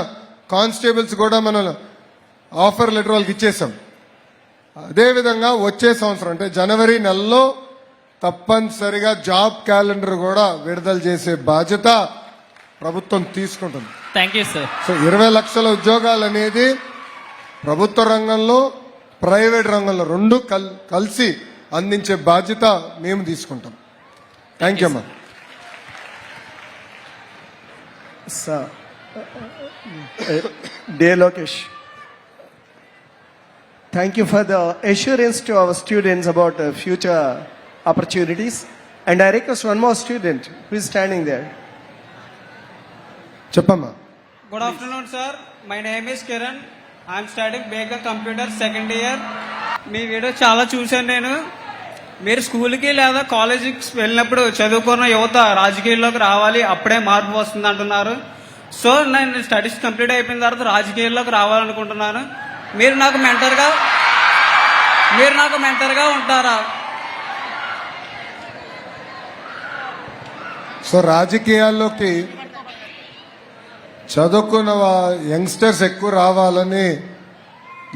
కానిస్టేబుల్స్ కూడా మనం ఆఫర్ లెటర్ వాళ్ళకి ఇచ్చేసాం. అదేవిధంగా వచ్చే సంవత్సరం అంటే జనవరి నెలలో తప్పనిసరిగా జాబ్ క్యాలెండర్ కూడా విడుదల చేసే బాధ్యత ప్రభుత్వం తీసుకుంటుంది. Thank you sir. సో 20 లక్షల ఉద్యోగాలు అనేది ప్రభుత్వ రంగంలో ప్రైవేట్ రంగంలో 2 కలిసి అందించే బాధ్యత మేము తీసుకుంటాం. థ్యాంక్ యూ అమ్మా. Sir, dear Lokesh, thank you for the assurance to our students about future opportunities. And I request one more student who is standing there. చెప్పమ్మా. Good afternoon, sir. My name is Kiran. I am studying Baker Computer second year. Me video చాలా చూశాను నేను. మీరు స్కూల్కి లేదా కాలేజీకి వెళ్ళినప్పుడు చదువుకున్న యువత రాజకీయాల్లోకి రావాలి, అప్పుడే మార్పు వస్తుంది అంటున్నారు. సో నేను స్టడీస్ కంప్లీట్ అయిపోయిన తర్వాత రాజకీయాల్లోకి రావాలనుకుంటున్నాను. మీరు నాకు మెంటర్గా ఉంటారా? సో రాజకీయాల్లోకి చదువుకున్న యంగ్స్టర్స్ ఎక్కువ రావాలని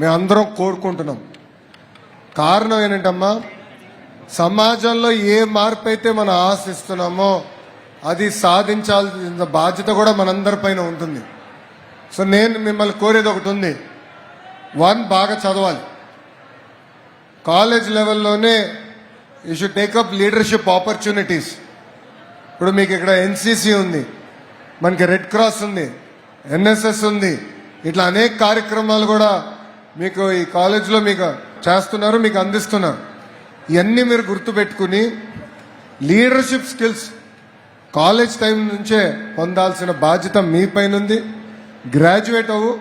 మేమందరం కోరుకుంటున్నాం. కారణం ఏంటంటమ్మా, సమాజంలో ఏ మార్పు అయితే మనం ఆశిస్తున్నామో అది సాధించాల్సిన బాధ్యత కూడా మనందరిపైన ఉంటుంది. సో నేను మిమ్మల్ని కోరేది ఒకటి ఉంది. 1, బాగా చదవాలి. కాలేజ్ లెవెల్లోనే you should take up leadership opportunities. ఇప్పుడు మీకు ఇక్కడ ఎన్సీసీ ఉంది, మనకి రెడ్ క్రాస్ ఉంది, ఎన్ఎస్ఎస్ ఉంది. ఇట్లా అనేక కార్యక్రమాలు కూడా మీకు ఈ కాలేజ్లో మీకు చేస్తున్నారు, మీకు అందిస్తున్నారు. ఇవన్నీ మీరు గుర్తుపెట్టుకుని లీడర్షిప్ స్కిల్స్ కాలేజ్ టైం నుంచే పొందాల్సిన బాధ్యత మీ పైన ఉంది. గ్రాడ్యుయేట్ అవ్వు,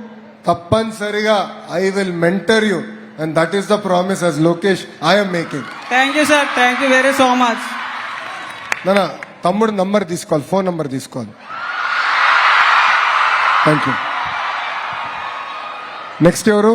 తప్పనిసరిగా I will mentor you and that is the promise as Lokesh I'm making. Thank you sir. Thank you very so much. నా తమ్ముడు నంబర్ తీసుకోవాలి, ఫోన్ నంబర్ తీసుకోవాలి. Thank you. నెక్స్ట్ ఎవరు?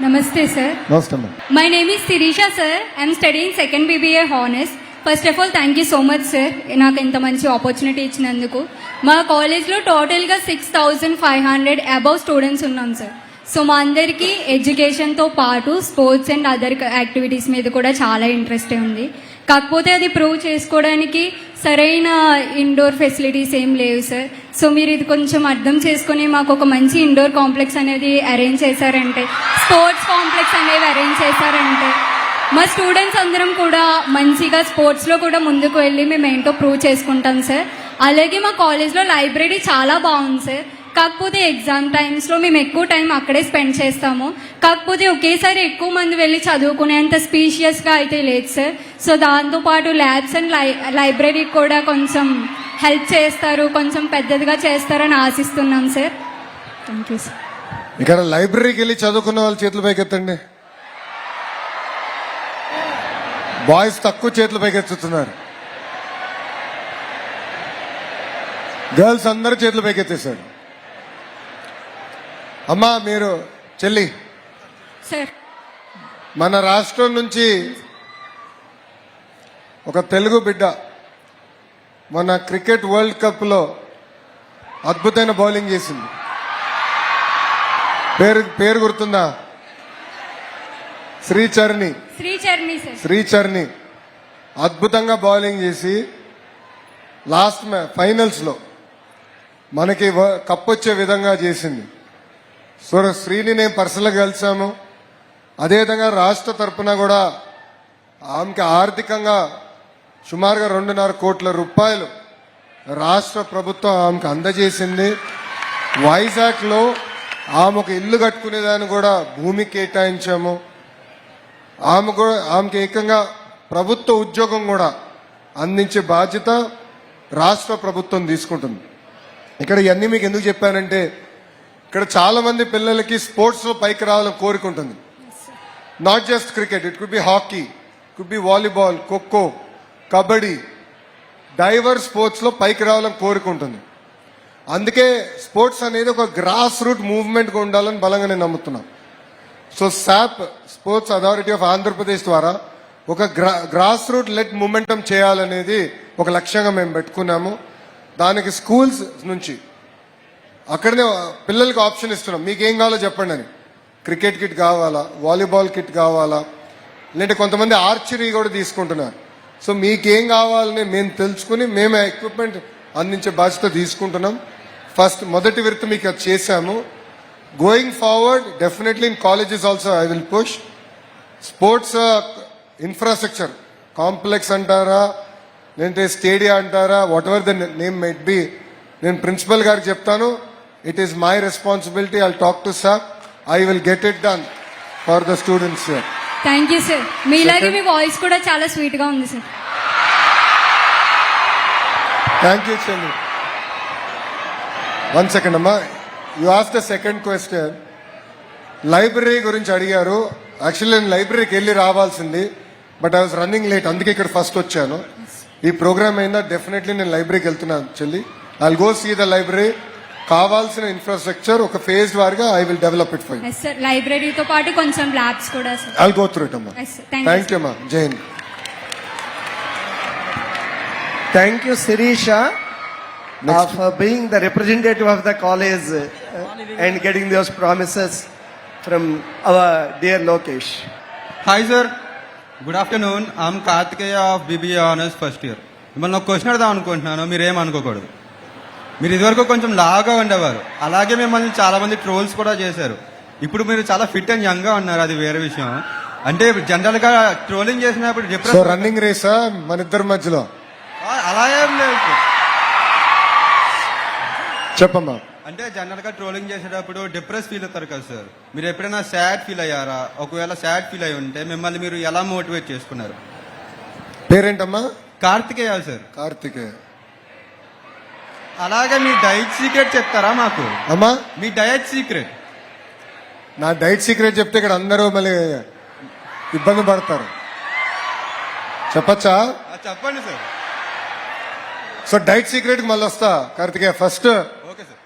Namaste sir. నమస్తే అమ్మా. My name is Sirisha sir. I am studying second BBA Honors. First of all thank you so much sir, నాకు ఇంత మంచి ఆపర్చునిటీ ఇచ్చినందుకు. మా కాలేజ్లో టోటల్గా 6500 అబవ్ స్టూడెంట్స్ ఉన్నాం సార్. సో మా అందరికీ ఎడ్యుకేషన్తో పాటు స్పోర్ట్స్ అండ్ అదర్ యాక్టివిటీస్ మీద కూడా చాలా ఇంట్రెస్ట్ ఉంది. కాకపోతే అది ప్రూవ్ చేసుకోవడానికి సరైన ఇండోర్ ఫెసిలిటీస్ ఏం లేవు సార్. సో మీరు ఇది కొంచెం అర్థం చేసుకుని మాకు ఒక మంచి ఇండోర్ కాంప్లెక్స్ అనేది అరేంజ్ చేశారంటే, స్పోర్ట్స్ కాంప్లెక్స్ అనేవి అరేంజ్ చేశారంటే మా స్టూడెంట్స్ అందరం కూడా మంచిగా స్పోర్ట్స్లో కూడా ముందుకు వెళ్ళి మేము ఏంటో ప్రూవ్ చేసుకుంటాం సార్. అలాగే మా కాలేజ్లో లైబ్రరీ చాలా బాగుంది సార్. కాకపోతే ఎగ్జామ్ టైమ్స్లో మేము ఎక్కువ టైం అక్కడే స్పెండ్ చేస్తాము. కాకపోతే ఒకేసారి ఎక్కువ మంది వెళ్ళి చదువుకునేంత స్పీషియస్గా అయితే లేదు సార్. సో దాంతోపాటు ల్యాబ్స్ అండ్ లైబ్రరీ కూడా కొంచెం హెల్ప్ చేస్తారు, కొంచెం పెద్దదిగా చేస్తారని ఆశిస్తున్నాం సార్. Thank you sir. ఇక్కడ లైబ్రరీకి వెళ్ళి చదువుకున్న వాళ్ళు చేతులు పైకెత్తండి. బాయ్స్ తక్కువ చేతులు పైకెత్తుతున్నారు, గర్ల్స్ అందరూ చేతులు పైకెత్తేశారు. అమ్మా మీరు చెల్లి, సార్ మన రాష్ట్రం నుంచి ఒక తెలుగు బిడ్డ మన క్రికెట్ వరల్డ్ కప్ లో అద్భుతమైన బౌలింగ్ చేసింది. పేరు గుర్తుందా? శ్రీచరణి సార్. శ్రీచరణి అద్భుతంగా బౌలింగ్ చేసి లాస్ట్ ఫైనల్స్ లో మనకి కప్ వచ్చే విధంగా చేసింది. సో శ్రీని నేను పర్సనల్గా కలిసాము. అదేవిధంగా రాష్ట్ర తరఫున కూడా ఆమెకి ఆర్థికంగా సుమారుగా 2.5 కోట్ల రూపాయలు రాష్ట్ర ప్రభుత్వం ఆమెకు అందజేసింది. వైజాగ్లో ఆమె ఒక ఇల్లు కట్టుకునేదాన్ని కూడా భూమి కేటాయించాము. ఆమెకి ఏకంగా ప్రభుత్వ ఉద్యోగం కూడా అందించే బాధ్యత రాష్ట్ర ప్రభుత్వం తీసుకుంటుంది. ఇక్కడ ఇవన్నీ మీకు ఎందుకు చెప్పానంటే ఇక్కడ చాలా మంది పిల్లలకి స్పోర్ట్స్ లో పైకి రావాలని కోరిక ఉంటుంది. Not just cricket, it could be hockey, could be volleyball, kho kho, kabaddi, divorce sports లో పైకి రావాలని కోరిక ఉంటుంది. అందుకే స్పోర్ట్స్ అనేది ఒక గ్రాస్ రూట్ మూవ్మెంట్ గా ఉండాలని బలంగా నేను నమ్ముతున్నాను. So SAAP sports authority of Andhra Pradesh ద్వారా ఒక గ్రాస్ రూట్ లెట్ మూమెంటం చేయాలనేది ఒక లక్ష్యంగా మేము పెట్టుకున్నాము. దానికి స్కూల్స్ నుంచి అక్కడనే పిల్లలకి ఆప్షన్ ఇస్తున్నాం, మీకు ఏం కావాలో చెప్పండి అని. క్రికెట్ కిట్ కావాలా, వాలీబాల్ కిట్ కావాలా, లేదంటే కొంతమంది ఆర్చరీ కూడా తీసుకుంటున్నారు. సో మీకేం కావాలని మేము తెలుసుకుని మేము ఎక్విప్మెంట్ అందించే బాధ్యత తీసుకుంటున్నాం. మొదటి విడత మీకు అది చేశాము. Going forward definitely in colleges also I will push sports infrastructure, complex అంటారా లేదంటే స్టేడియా అంటారా, what ever the name might be, నేను ప్రిన్సిపల్ గారికి చెప్తాను. It is my responsibility. I talk to sir, I will get it done for the students. Thank you sir. మీలాగే మీ voice కూడా చాలా sweet గా ఉంది సార్. థ్యాంక్ యూ చెల్లి. 1 second అమ్మా. You ask the second question. Library గురించి అడిగారు. Actually నేను లైబ్రరీకి వెళ్ళి రావాల్సింది, but I was running late, అందుకే ఇక్కడ ఫస్ట్ వచ్చాను. ఈ ప్రోగ్రామ్ అయిందా డెఫినెట్లీ నేను లైబ్రరీకి వెళ్తున్నాను చెల్లి. I will go see the library. కావాల్సిన ఇన్ఫ్రాస్ట్రక్చర్ ఒక ఫేజ్ వారిగా I will develop it for you. Sir లైబ్రరీతో పాటు కొంచెం ల్యాబ్స్ కూడా sir. I will go through it అమ్మా. థ్యాంక్ యూ అమ్మా. Jai Hind. Thank you Shirisha for being the representative of the college and getting those promises from our dear Lokesh. Hi sir, good afternoon. I'm Kartikeya of BBA Honors first year. మిమ్మల్ని ఒక question అడదాం అనుకుంటున్నాను, మీరేం అనుకోకూడదు. మీరు ఇదివరకు కొంచెం లాగా ఉండేవారు, అలాగే మిమ్మల్ని చాలా మంది ట్రోల్స్ కూడా చేశారు. ఇప్పుడు మీరు చాలా ఫిట్ అండ్ యంగ్ గా ఉన్నారు, అది వేరే విషయం. అంటే జనరల్ గా ట్రోలింగ్ చేసినప్పుడు సో రన్నింగ్ రేసా మన ఇద్దరి మధ్యలో? అలా ఏం లేదు. చెప్పమ్మా. అంటే జనరల్ గా ట్రోలింగ్ చేసేటప్పుడు డిప్రెస్ ఫీల్ అవుతారు కదా సార్, మీరు ఎప్పుడైనా సాడ్ ఫీల్ అయ్యారా? ఒకవేళ సాడ్ ఫీల్ అయి ఉంటే మిమ్మల్ని మీరు ఎలా మోటివేట్ చేసుకున్నారు? పేరేంటమ్మా? కార్తికేయ సార్. కార్తికేయ. అలాగే మీ డైట్ సీక్రెట్ చెప్తారా మాకు? అమ్మా మీ డైట్ సీక్రెట్. నా డైట్ సీక్రెట్ చెప్తే ఇక్కడ అందరూ మళ్ళీ ఇబ్బంది పడతారు. చెప్పచ్చా? చెప్పండి సార్. సో డైట్ సీక్రెట్ కి మళ్ళీ వస్తా. Karthikeya first. Okay sir.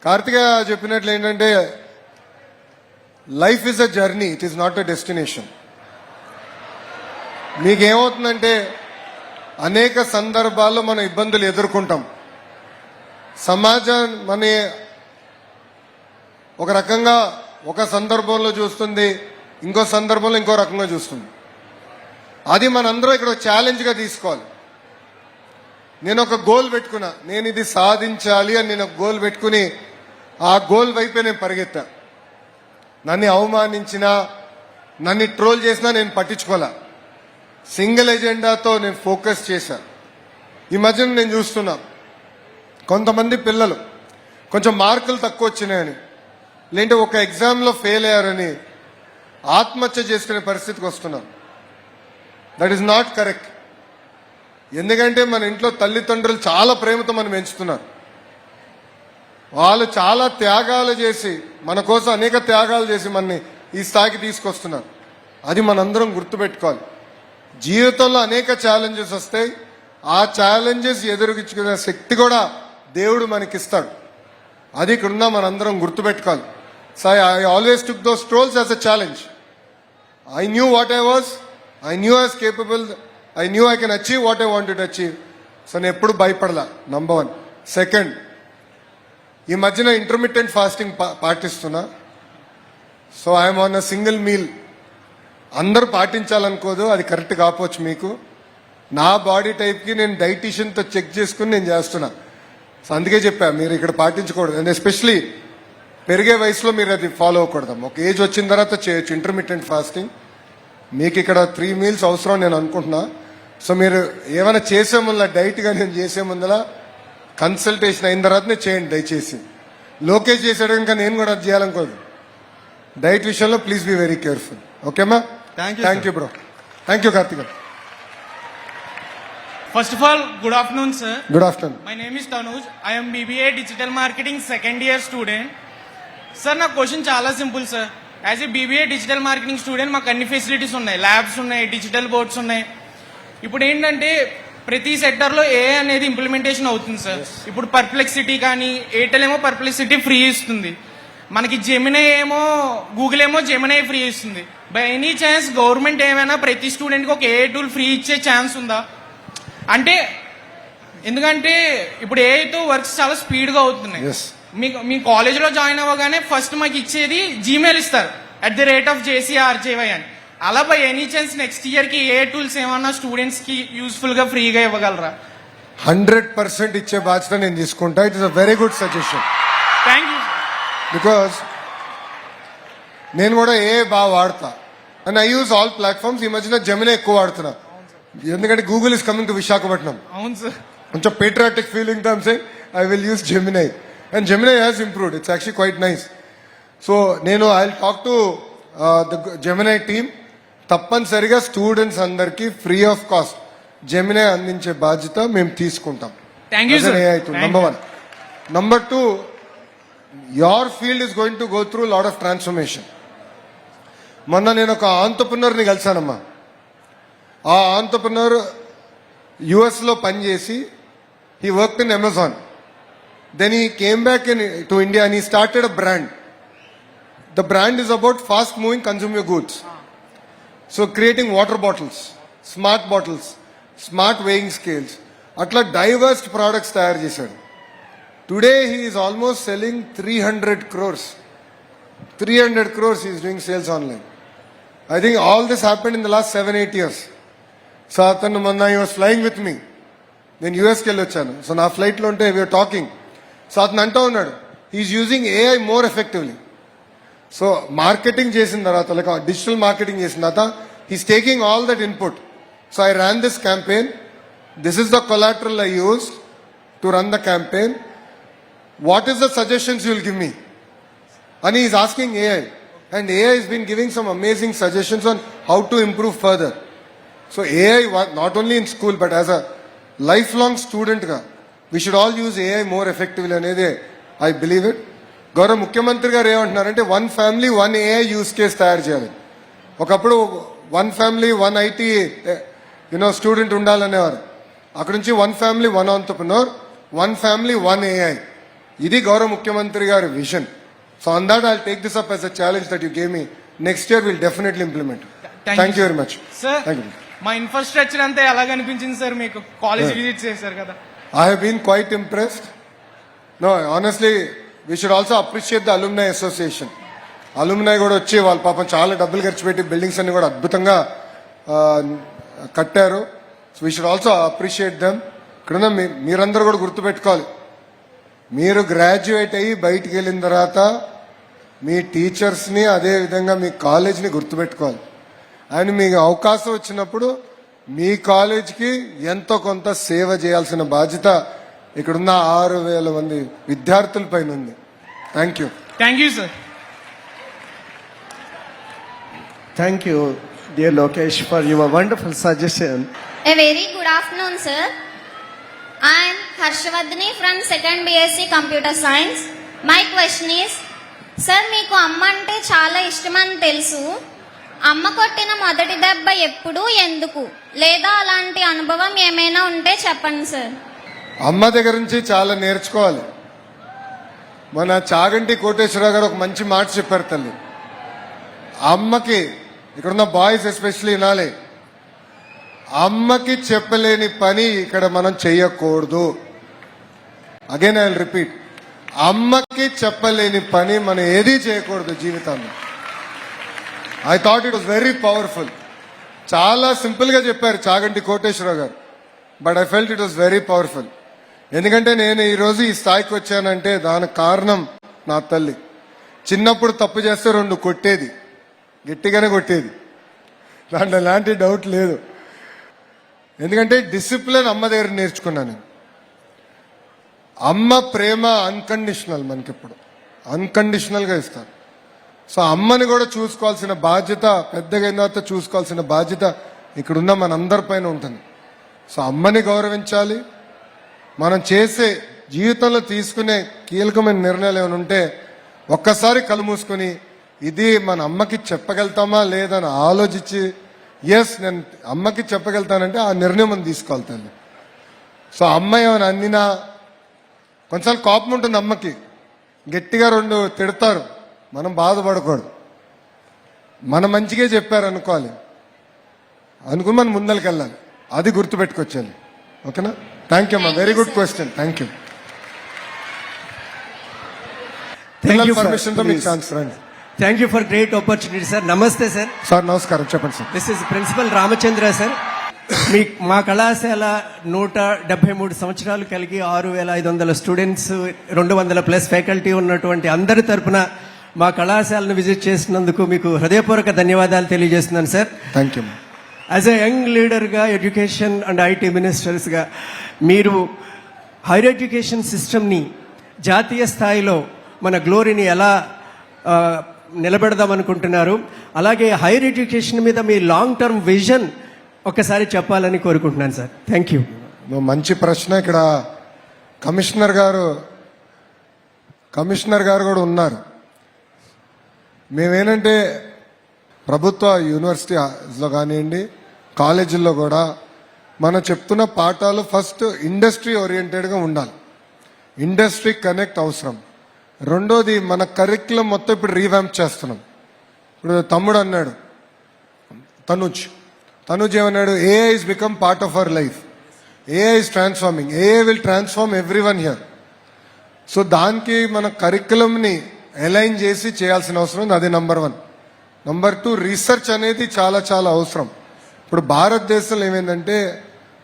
Karthikeya చెప్పినట్లు ఏంటంటే life is a journey, it is not a destination. మీకేమవుతుందంటే అనేక సందర్భాల్లో మనం ఇబ్బందులు ఎదుర్కొంటాం. సమాజం మన ఒక రకంగా ఒక సందర్భంలో చూస్తుంది, ఇంకో సందర్భంలో ఇంకో రకంగా చూస్తుంది. అది మనందరం ఇక్కడ ఛాలెంజ్గా తీసుకోవాలి. నేను ఒక గోల్ పెట్టుకున్నా, నేను ఇది సాధించాలి అని నేను ఒక గోల్ పెట్టుకుని ఆ గోల్ వైపే నేను పరిగెత్తా. నన్ను అవమానించినా నన్ను ట్రోల్ చేసినా నేను పట్టించుకోలే. సింగిల్ ఎజెండాతో నేను ఫోకస్ చేశా. ఈ మధ్యన నేను చూస్తున్నా కొంతమంది పిల్లలు కొంచెం మార్కులు తక్కువ వచ్చినాయని, లేదంటే ఒక ఎగ్జామ్లో ఫెయిల్ అయ్యారని ఆత్మహత్య చేసుకునే పరిస్థితికి వస్తున్నారు. That is not correct. ఎందుకంటే మన ఇంట్లో తల్లిదండ్రులు చాలా ప్రేమతో మనం పెంచుతున్నారు. వాళ్ళు చాలా త్యాగాలు చేసి మన కోసం అనేక త్యాగాలు చేసి మనని ఈ స్థాయికి తీసుకొస్తున్నారు. అది మనందరం గుర్తుపెట్టుకోవాలి. జీవితంలో అనేక ఛాలెంజెస్ వస్తాయి. ఆ ఛాలెంజెస్ ఎదురుగించుకునే శక్తి కూడా దేవుడు మనకిస్తాడు. అది ఇక్కడున్న మనందరం గుర్తుపెట్టుకోవాలి. So I always took those trolls as a challenge. I knew what I was, I knew I was capable, I knew I can achieve what I wanted achieve. So నేను ఎప్పుడు భయపడలా. నంబర్ 1. సెకండ్, ఈ మధ్యన intermittent fasting పాటిస్తున్నా. So I'm on a single meal. అందరూ పాటించాలనుకోదు, అది correct కాకపోవచ్చు మీకు. నా బాడీ టైప్కి నేను డైటీషియన్తో చెక్ చేసుకుని నేను చేస్తున్నా. సో అందుకే చెప్పా మీరు ఇక్కడ పాటించకూడదు. అండ్ ఎస్పెషలీ పెరిగే వయసులో మీరు అది ఫాలో అవ్వకూడదు. ఒక ఏజ్ వచ్చిన తర్వాత చేయొచ్చు ఇంటర్మిటెంట్ ఫాస్టింగ్. మీకు ఇక్కడ 3 మీల్స్ అవసరం నేను అనుకుంటున్నా. సో మీరు ఏమైనా చేసే ముందు డైట్గా నేను చేసే ముందర కన్సల్టేషన్ అయిన తర్వాతనే చేయండి దయచేసి. లోకేష్ చేసాడు ఇంకా నేను కూడా అది చేయాలనుకోదు. డైట్ విషయంలో ప్లీజ్ బీ వెరీ కేర్ఫుల్. ఓకేమా? Thank you, thank you bro. Thank you Karthik. First of all, good afternoon, sir. Good afternoon. My name is Tanuj. I am BBA Digital Marketing second year student. Sir, నా question చాలా simple sir. As a BBA digital marketing student మాకు అన్ని facilities ఉన్నాయి, labs ఉన్నాయి, digital boards ఉన్నాయి. ఇప్పుడు ఏంటంటే ప్రతి సెక్టర్లో AI అనేది ఇంప్లిమెంటేషన్ అవుతుంది సార్. ఇప్పుడు పర్ప్లెక్సిటీ కానీ ఎయిర్టెల్ ఏమో పర్ప్లెక్సిటీ ఫ్రీ ఇస్తుంది, మనకి జెమినై ఏమో గూగుల్ ఏమో జెమినై ఫ్రీ ఇస్తుంది. బై ఎనీ ఛాన్స్ గవర్నమెంట్ ఏమైనా ప్రతి స్టూడెంట్కి ఒక AI టూల్ ఫ్రీ ఇచ్చే ఛాన్స్ ఉందా? అంటే ఎందుకంటే ఇప్పుడు ఏఐతో వర్క్స్ చాలా స్పీడ్గా అవుతున్నాయి. Yes. మీ కాలేజ్లో జాయిన్ అవ్వగానే ఫస్ట్ మాకు ఇచ్చేది జీమెయిల్ ఇస్తారు @JCRJY అని. అలా బై ఎనీ ఛాన్స్ నెక్స్ట్ ఇయర్కి ఏ టూల్స్ ఏమన్నా స్టూడెంట్స్కి యూస్ఫుల్గా ఫ్రీగా ఇవ్వగలరా? 100% ఇచ్చే బాధ్యత నేను తీసుకుంటా. It is a very good suggestion. Thank you. Because నేను కూడా బాగా వాడతా and I use all platforms. ఈ మధ్యన జెమినీ ఎక్కువ వాడుతున్నా, ఎందుకంటే Google is coming to Visakhapatnam. అవును సార్. కొంచెం పేట్రియాటిక్ ఫీలింగ్ తో I'm saying I will use Gemini and Gemini has improved. It's actually quite nice. So నేను I will talk to the Gemini team. తప్పనిసరిగా స్టూడెంట్స్ అందరికీ ఫ్రీ ఆఫ్ కాస్ట్ జెమినై అందించే బాధ్యత మేము తీసుకుంటాం. Thank you sir. Number 1. Number 2, your field is going to go through lot of transformation. మొన్న నేను ఒక ఆంటర్‌ప్రెన్యూర్ని కలిశానమ్మా. ఆ ఆంటర్‌ప్రెన్యూర్ US లో పనిచేసి he worked in Amazon. Then he came back to India and he started a brand. The brand is about fast moving consumer goods. So creating water bottles, smart weighing scales, atla diverse products తయారు చేశాడు. Today he is almost selling 300 crores. 300 crores he is doing sales online. I think all this happened in the last 7-8 years. So అతను మొన్న he was flying with me. నేను యూఎస్కి వెళ్ళి వచ్చాను. So నా ఫ్లైట్లో ఉంటే వీఆర్ టాకింగ్. సో అతను అంటూ ఉన్నాడు he is using AI more effectively. So marketing చేసిన తర్వాత, లైక్ డిజిటల్ మార్కెటింగ్ చేసిన తర్వాత he's taking all that input. So I ran this campaign. This is the collateral I used to run the campaign. What is the suggestions you will give me? And he is asking AI. And AI has been giving some amazing suggestions on how to improve further. So AI, not only in school, but as a lifelong student, we should all use AI more effectively అనేది I believe it. గౌరవ ముఖ్యమంత్రి గారు ఏమంటున్నారంటే 1 family 1 AI use case తయారు చేయాలి. ఒకప్పుడు 1 family 1 IT student ఉండాలనేవారు. అక్కడ నుంచి 1 family 1 entrepreneur, 1 family 1 AI. ఇది గౌరవ ముఖ్యమంత్రి గారి vision. So on that I'll take this up as a challenge that you gave me. Next year we'll definitely implement. Thank you very much. Sir, Thank you. మా infrastructure అంతా ఎలా కనిపించింది sir మీకు? College visit చేశారు కదా. I have been quite impressed. No, honestly, we should also appreciate the alumni association. Alumni కూడా వచ్చి వాళ్ళు పాపం చాలా డబ్బులు ఖర్చు పెట్టి బిల్డింగ్స్ అన్ని కూడా అద్భుతంగా కట్టారు. So we should also appreciate them. ఇక్కడున్న మీరందరూ కూడా గుర్తుపెట్టుకోవాలి, మీరు గ్రాడ్యుయేట్ అయ్యి బయటికి వెళ్ళిన తర్వాత మీ టీచర్స్ని, అదే విధంగా మీ కాలేజ్ని గుర్తుపెట్టుకోవాలి. అండ్ మీకు అవకాశం వచ్చినప్పుడు మీ కాలేజ్కి ఎంతో కొంత సేవ చేయాల్సిన బాధ్యత ఇక్కడున్న 6,000 మంది విద్యార్థుల పైన ఉంది. Thank you. Thank you sir. Thank you, dear Lokesh, for your wonderful suggestion. A very good afternoon, sir. I am Harshvardhani from 2nd BSc Computer Science. My question is, sir, మీకు అమ్మ అంటే చాలా ఇష్టమని తెలుసు. అమ్మ కొట్టిన మొదటి దెబ్బ ఎప్పుడు, ఎందుకు? లేదా అలాంటి అనుభవం ఏమైనా ఉంటే చెప్పండి సార్. అమ్మ దగ్గర నుంచి చాలా నేర్చుకోవాలి. మన చాగంటి కోటేశ్వరరావు గారు ఒక మంచి మాట చెప్పారు తల్లి. అమ్మకి, ఇక్కడున్న బాయ్స్ ఎస్పెషల్లీ వినాలి, అమ్మకి చెప్పలేని పని ఇక్కడ మనం చెయ్యకూడదు. అగైన్ ఐ విల్ రిపీట్, అమ్మకి చెప్పలేని పని మనం ఏదీ చేయకూడదు జీవితంలో. I thought it was very powerful. చాలా సింపుల్ గా చెప్పారు చాగంటి కోటేశ్వరరావు గారు, but I felt it was very powerful. ఎందుకంటే నేను ఈరోజు ఈ స్థాయికి వచ్చానంటే దానికి కారణం నా తల్లి. చిన్నప్పుడు తప్పు చేస్తే 2 కొట్టేది, గట్టిగానే కొట్టేది, దాంట్లో ఎలాంటి డౌట్ లేదు. ఎందుకంటే డిసిప్లిన్ అమ్మ దగ్గర నేర్చుకున్నాను. అమ్మ ప్రేమ అన్కండిషనల్, మనకిప్పుడు అన్కండిషనల్గా ఇస్తారు. సో అమ్మని కూడా చూసుకోవాల్సిన బాధ్యత, పెద్దగా అయిన తర్వాత చూసుకోవాల్సిన బాధ్యత ఇక్కడున్న మనందరిపైన ఉంటుంది. సో అమ్మని గౌరవించాలి. మనం చేసే జీవితంలో తీసుకునే కీలకమైన నిర్ణయాలు ఏమైనా ఉంటే ఒక్కసారి కళ్ళు మూసుకొని ఇది మన అమ్మకి చెప్పగలుగుతామా లేదని ఆలోచించి ఎస్ నేను అమ్మకి చెప్పగలుగుతానంటే ఆ నిర్ణయం మనం తీసుకోవాలి తల్లి. సో అమ్మ ఏమైనా అన్నినా కొంచెం కోపం ఉంటుంది అమ్మకి, గట్టిగా 2 తిడతారు, మనం బాధపడకూడదు. మన మంచిగా చెప్పారు అనుకోవాలి, అనుకుని మనం ముందరికెళ్ళాలి. అది గుర్తుపెట్టుకొచ్చాలి. ఓకేనా? థ్యాంక్ యూ అమ్మా, very good question. Thank you. పర్మిషన్తో మీకు ఛాన్స్ రండి. Thank you for great opportunity sir. నమస్తే సార్. సార్ నమస్కారం, చెప్పండి sir. This is principal Ramachandra sir. మా కళాశాల 173 సంవత్సరాలు కలిగి 6500 స్టూడెంట్స్, 200+ ఫ్యాకల్టీ ఉన్నటువంటి అందరి తరపున మా కళాశాలను విజిట్ చేసినందుకు మీకు హృదయపూర్వక ధన్యవాదాలు తెలియజేస్తున్నాను sir. Thank you. As a young లీడర్గా, ఎడ్యుకేషన్ అండ్ ఐటీ మినిస్టర్స్గా మీరు హైయర్ ఎడ్యుకేషన్ సిస్టమ్ని జాతీయ స్థాయిలో మన గ్లోరీని ఎలా నిలబెడదామనుకుంటున్నారు, అలాగే హైయర్ ఎడ్యుకేషన్ మీద మీ లాంగ్ టర్మ్ విజన్ ఒకసారి చెప్పాలని కోరుకుంటున్నాను సార్. Thank you. మంచి ప్రశ్న. ఇక్కడ కమిషనర్ గారు కూడా ఉన్నారు. మేమేంటంటే ప్రభుత్వ యూనివర్సిటీలో కానివ్వండి, కాలేజీల్లో కూడా మనం చెప్తున్న పాఠాలు ఫస్ట్ ఇండస్ట్రీ ఓరియంటెడ్గా ఉండాలి. ఇండస్ట్రీ కనెక్ట్ అవసరం. రెండోది మన కరిక్యులం మొత్తం ఇప్పుడు రీవ్యాంప్ చేస్తున్నాం. ఇప్పుడు తమ్ముడు అన్నాడు, తనుజ్ ఏమన్నాడు, AI is become part of our life. AI is transforming. AI will transform every one here. So దానికి మన కరిక్యులంని అలైన్ చేసి చేయాల్సిన అవసరం ఉంది. అది నెంబర్ 1. నెంబర్ 2, రీసెర్చ్ అనేది చాలా చాలా అవసరం. ఇప్పుడు భారతదేశంలో ఏమైందంటే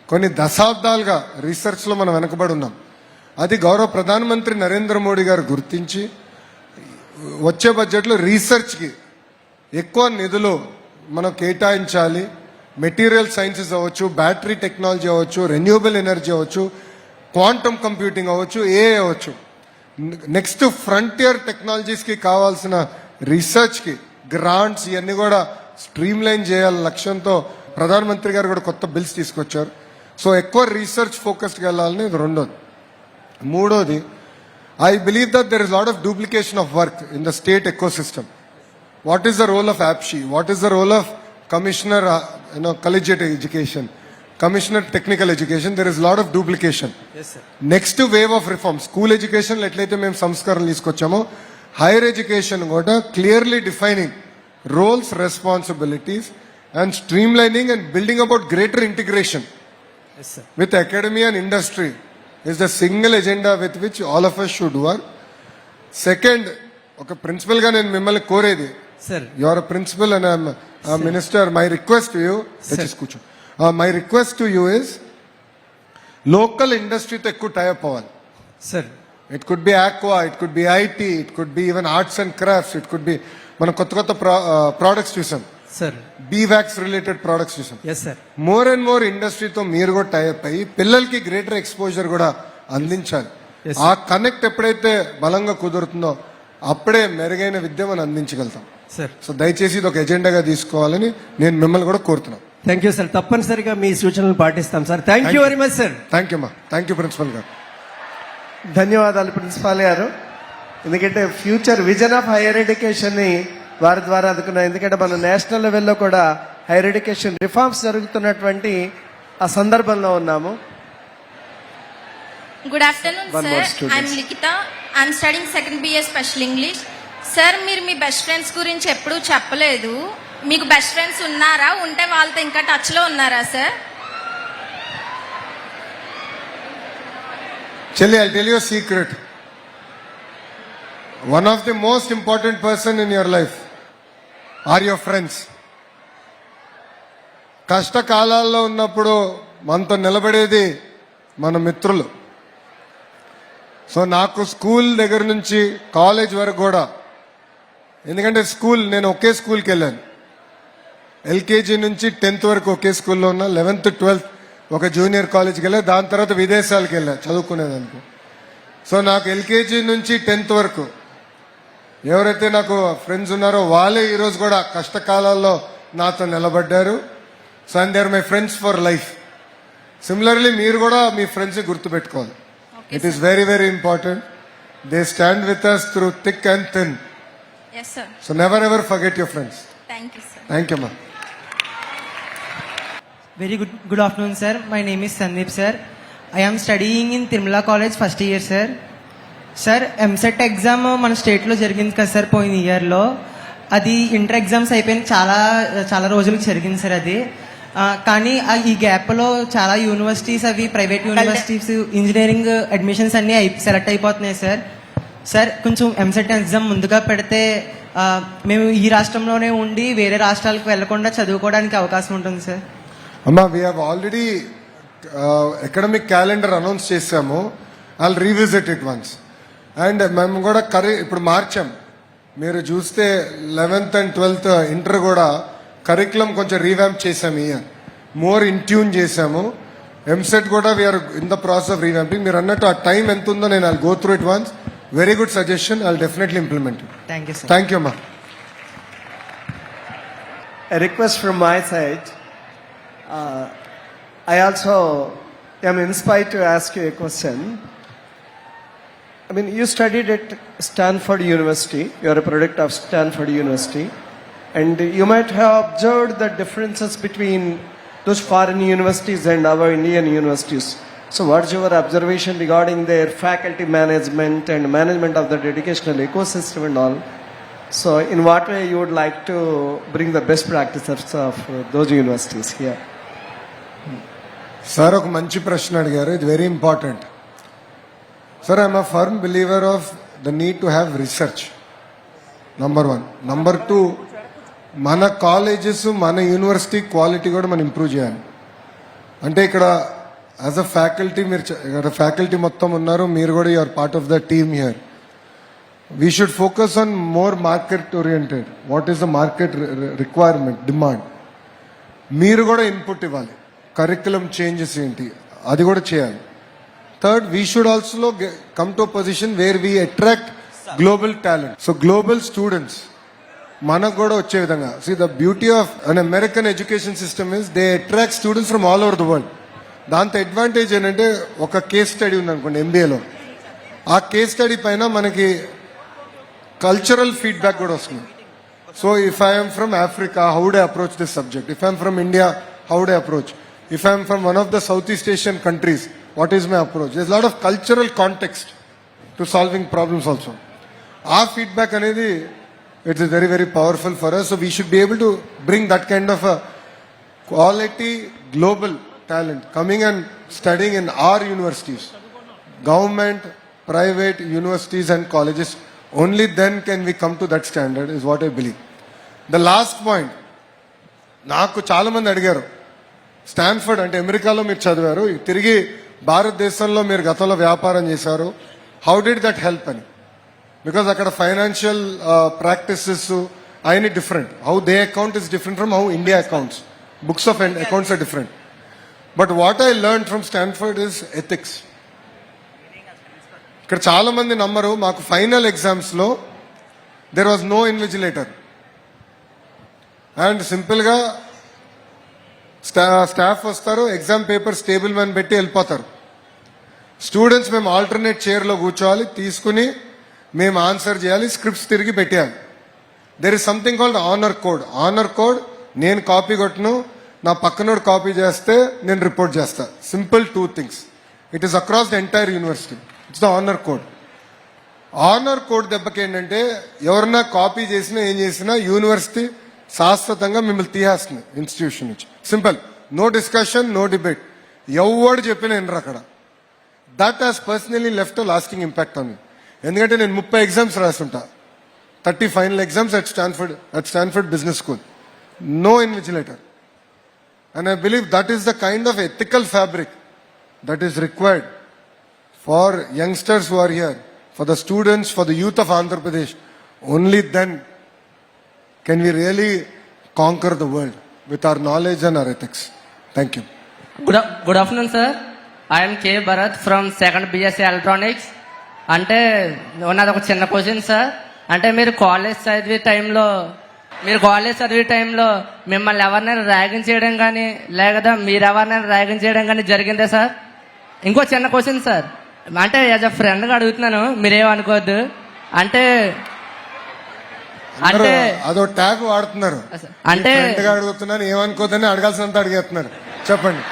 కొన్ని దశాబ్దాలుగా రీసెర్చ్లో మనం వెనకబడి ఉన్నాం. అది గౌరవ ప్రధానమంత్రి నరేంద్ర మోడీ గారు గుర్తించి వచ్చే బడ్జెట్లో రీసెర్చ్కి ఎక్కువ నిధులు మనం కేటాయించాలి. మెటీరియల్ సైన్సెస్ అవ్వచ్చు, బ్యాటరీ టెక్నాలజీ అవ్వచ్చు, రెన్యూవబుల్ ఎనర్జీ అవ్వచ్చు, క్వాంటమ్ కంప్యూటింగ్ అవ్వచ్చు, ఏఐ అవ్వచ్చు. నెక్స్ట్ ఫ్రంటియర్ టెక్నాలజీస్కి కావాల్సిన రీసెర్చ్కి గ్రాంట్స్ ఇవన్నీ కూడా స్ట్రీమ్ లైన్ చేయాలి లక్ష్యంతో ప్రధానమంత్రి గారు కూడా కొత్త బిల్స్ తీసుకొచ్చారు. సో ఎక్కువ రీసెర్చ్ ఫోకస్డ్కి వెళ్ళాలని ఇది రెండోది. మూడోది, I believe that there is lot of duplication of work in the state eco system. What is the role of APSCHE? What is the role of commissioner collegiate education, commissioner technical education? There is lot of duplication. Yes sir. Next wave of reform, school education లో ఎట్లయితే మేము సంస్కరణలు తీసుకొచ్చామో higher education కూడా clearly defining roles, responsibilities and streamlining and building about greater integration with academy and industry is the single agenda with which all of us should work. Second, ఒక principal గా నేను మిమ్మల్ని కోరేది, sir, you are a principal and I'm a minister. My request to you, my request to you is local industry తో ఎక్కువ type అవ్వాలి. sir, it could be aqua, it could be IT, it could be even arts and crafts, it could be మనం కొత్త products చూసాం, sir, BVoc related products చూసాం. yes sir, more and more ఇండస్ట్రీతో మీరు కూడా టైప్ అయ్యి పిల్లలకి గ్రేటర్ ఎక్స్పోజర్ కూడా అందించాలి. Yes, ఆ కనెక్ట్ ఎప్పుడైతే బలంగా కుదురుతుందో అప్పుడే మెరుగైన విద్య మనం అందించగలుగుతాం. sir. సో దయచేసి ఇది ఒక ఎజెండాగా తీసుకోవాలని నేను మిమ్మల్ని కూడా కోరుతున్నాను. Thank you sir. తప్పనిసరిగా మీ సూచనలు పాటిస్తాం sir. Thank you very much sir. Thank you అమ్మా. థ్యాంక్ యూ ప్రిన్సిపల్ గారు. ధన్యవాదాలు ప్రిన్సిపాల్ గారు. ఎందుకంటే ఫ్యూచర్ విజన్ ఆఫ్ హైయర్ ఎడ్యుకేషన్ని వారి ద్వారా అందుకున్నాం. ఎందుకంటే మనం నేషనల్ లెవెల్లో కూడా హైయర్ ఎడ్యుకేషన్ రిఫార్మ్స్ జరుగుతున్నటువంటి ఆ సందర్భంలో ఉన్నాము. Good afternoon sir. I'm Likhitha. I'm studying second BA special English. Sir, మీరు మీ బెస్ట్ ఫ్రెండ్స్ గురించి ఎప్పుడూ చెప్పలేదు. మీకు బెస్ట్ ఫ్రెండ్స్ ఉన్నారా? ఉంటే వాళ్ళతో ఇంకా టచ్లో ఉన్నారా sir? Chelli, I'll tell you a secret. One of the most important person in your life are your friends. కష్టకాలాల్లో ఉన్నప్పుడు మనతో నిలబడేది మన మిత్రులు. సో నాకు స్కూల్ దగ్గర నుంచి కాలేజ్ వరకు కూడా, ఎందుకంటే నేను ఒకే స్కూల్కి వెళ్ళాను. LKG నుంచి 10th వరకు ఒకే స్కూల్లో ఉన్నా. 11th 12th ఒక జూనియర్ కాలేజ్కి వెళ్ళా. దాని తర్వాత విదేశాలకు వెళ్ళా చదువుకునేదానికి. సో నాకు LKG నుంచి 10th వరకు ఎవరైతే నాకు ఫ్రెండ్స్ ఉన్నారో వాళ్ళే ఈరోజు కూడా కష్టకాలాల్లో నాతో నిలబడ్డారు. So and they are my friends for life. Similarly మీరు కూడా మీ ఫ్రెండ్స్ గుర్తుపెట్టుకోవాలి. It is very very important. They stand with us through thick and thin. Yes, sir. So never ever forget your friends. Thank you, sir. Thank you అమ్మా. Very good afternoon, sir. My name is Sandeep, sir. I am studying in Tirumala College first year, sir. Sir, MSET exam మన స్టేట్లో జరిగింది కదా sir పోయిన ఇయర్లో. అది inter exams అయిపోయిన చాలా రోజులకు జరిగింది సార్ అది. కానీ ఈ గ్యాప్లో చాలా యూనివర్సిటీస్ అవి ప్రైవేట్ యూనివర్సిటీస్ ఇంజనీరింగ్ అడ్మిషన్స్ అన్నీ సెలెక్ట్ అయిపోతున్నాయి సార్. సార్ కొంచెం ఎంసెట్ ఎగ్జామ్ ముందుగా పెడితే మేము ఈ రాష్ట్రంలోనే ఉండి వేరే రాష్ట్రాలకు వెళ్లకుండా చదువుకోవడానికి అవకాశం ఉంటుంది సార్. అమ్మా, we have already academic calendar announce చేశాము. I'll revisit it once. And మేము కూడా ఇప్పుడు మార్చాం. మీరు చూస్తే 11th and 12th ఇంటర్ కూడా కరికులం కొంచెం రీవ్యాంప్ చేశాము. ఇయర్ మోర్ ఇన్ ట్యూన్ చేశాము. ఎంసెట్ కూడా we are in the process of revamping. మీరు అన్నట్టు ఆ టైం ఎంత ఉందో నేను I'll go through it once. Very good suggestion. I'll definitely implement it. Thank you sir. Thank you అమ్మా. A request from my side. I also am inspired to ask you a question. I mean, you studied at Stanford University. You are a product of Stanford University. And you might have observed the differences between those foreign universities and our Indian universities. So what's your observation regarding their faculty management and management of the educational ecosystem and all? So in what way you would like to bring the best practices of those universities here? Sir ఒక మంచి ప్రశ్న అడిగారు. ఇది very important. Sir, I'm a firm believer of the need to have research. Number 1. Number 2, మన colleges మన university quality కూడా మనం improve చేయాలి. అంటే ఇక్కడ యాజ్ అ ఫ్యాకల్టీ మీరు ఫ్యాకల్టీ మొత్తం ఉన్నారు. మీరు కూడా you're part of the team here. We should focus on more market oriented. What is the market requirement, demand. మీరు కూడా ఇన్పుట్ ఇవ్వాలి. కరికులం చేంజెస్ ఏంటి అది కూడా చేయాలి. Third, we should also come to position where we attract global talent. So global students మనకు కూడా వచ్చే విధంగా. See the beauty of an American education system is they attract students from all over the world. దాంతో advantage ఏంటంటే ఒక case study ఉందనుకోండి ఎంబీఏలో, ఆ case study పైన మనకి కల్చరల్ ఫీడ్బ్యాక్ కూడా వస్తుంది. So if I'm from Africa, how would I approach this subject? If I'm from India, how would I approach? If I am from one of the Southeast Asian countries, what is my approach? There's a lot of cultural context to solving problems also. Our feedback anedi, it is very very powerful for us. So we should be able to bring that kind of a quality global talent coming and studying in our universities, government, private universities and colleges. Only then can we come to that standard is what I believe. The last point, నాకు చాలా మంది అడిగారు, Stanford అంటే అమెరికాలో మీరు చదివారు, తిరిగి భారతదేశంలో మీరు గతంలో వ్యాపారం చేశారు, హౌ డిడ్ దట్ హెల్ప్ అని. బికాజ్ అక్కడ ఫైనాన్షియల్ ప్రాక్టీసెస్ అయిన different. How they account is different from how India accounts. Books of accounts are different. But what I learn from Stanford is ethics. ఇక్కడ చాలా మంది నమ్మరు, మాకు ఫైనల్ ఎగ్జామ్స్ లో there was no invigilator. And సింపుల్గా staff వస్తారు, exam papers table మీద పెట్టి వెళ్ళిపోతారు. స్టూడెంట్స్ మేము ఆల్టర్నేట్ చైర్లో కూర్చోవాలి, తీసుకుని మేము ఆన్సర్ చేయాలి, స్క్రిప్ట్స్ తిరిగి పెట్టేయాలి. There is something called honour code. Honour code నేను కాపీ కొట్టను, నా పక్కనోడు కాపీ చేస్తే నేను రిపోర్ట్ చేస్తా. Simple 2 things. It is across the entire university. It's the honour code. Honour code దెబ్బకి ఏంటంటే ఎవరన్నా కాపీ చేసినా ఏం చేసినా యూనివర్సిటీ శాశ్వతంగా మిమ్మల్ని తీసేస్తుంది ఇన్స్టిట్యూషన్ నుంచి. Simple, no discussion, no debate. ఎవడు చెప్పినా వినరు అక్కడ. That has personally left lasting impact on me. ఎందుకంటే నేను 30 ఎగ్జామ్స్ రాస్తుంటా, 30 final exams at Stanford business school. No invigilator. And I believe that is the kind of ethical fabric that is required for youngsters who are here, for the students, for the youth of Andhra Pradesh. Only then can we really conquer the world with our knowledge and our ethics. Thank you. Good afternoon, sir. I am K. Bharat from 2nd BSc Electronics. అంటే ఉన్నది ఒక చిన్న question sir. అంటే మీరు college చదివే టైంలో మిమ్మల్ని ఎవరినైనా ర్యాగింగ్ చేయడం కానీ లేదా మీరు ఎవరినైనా ర్యాగింగ్ చేయడం కానీ జరిగిందా సార్? ఇంకో చిన్న క్వశ్చన్ సార్, అంటే యాజ్ అ ఫ్రెండ్గా అడుగుతున్నాను, మీరేమనుకోవద్దు. అంటే అదో ట్యాగ్ వాడుతున్నారు, అంటే అడుగుతున్నాను ఏమనుకోద్దని అడగాల్సినంత అడిగేస్తున్నారు. చెప్పండి.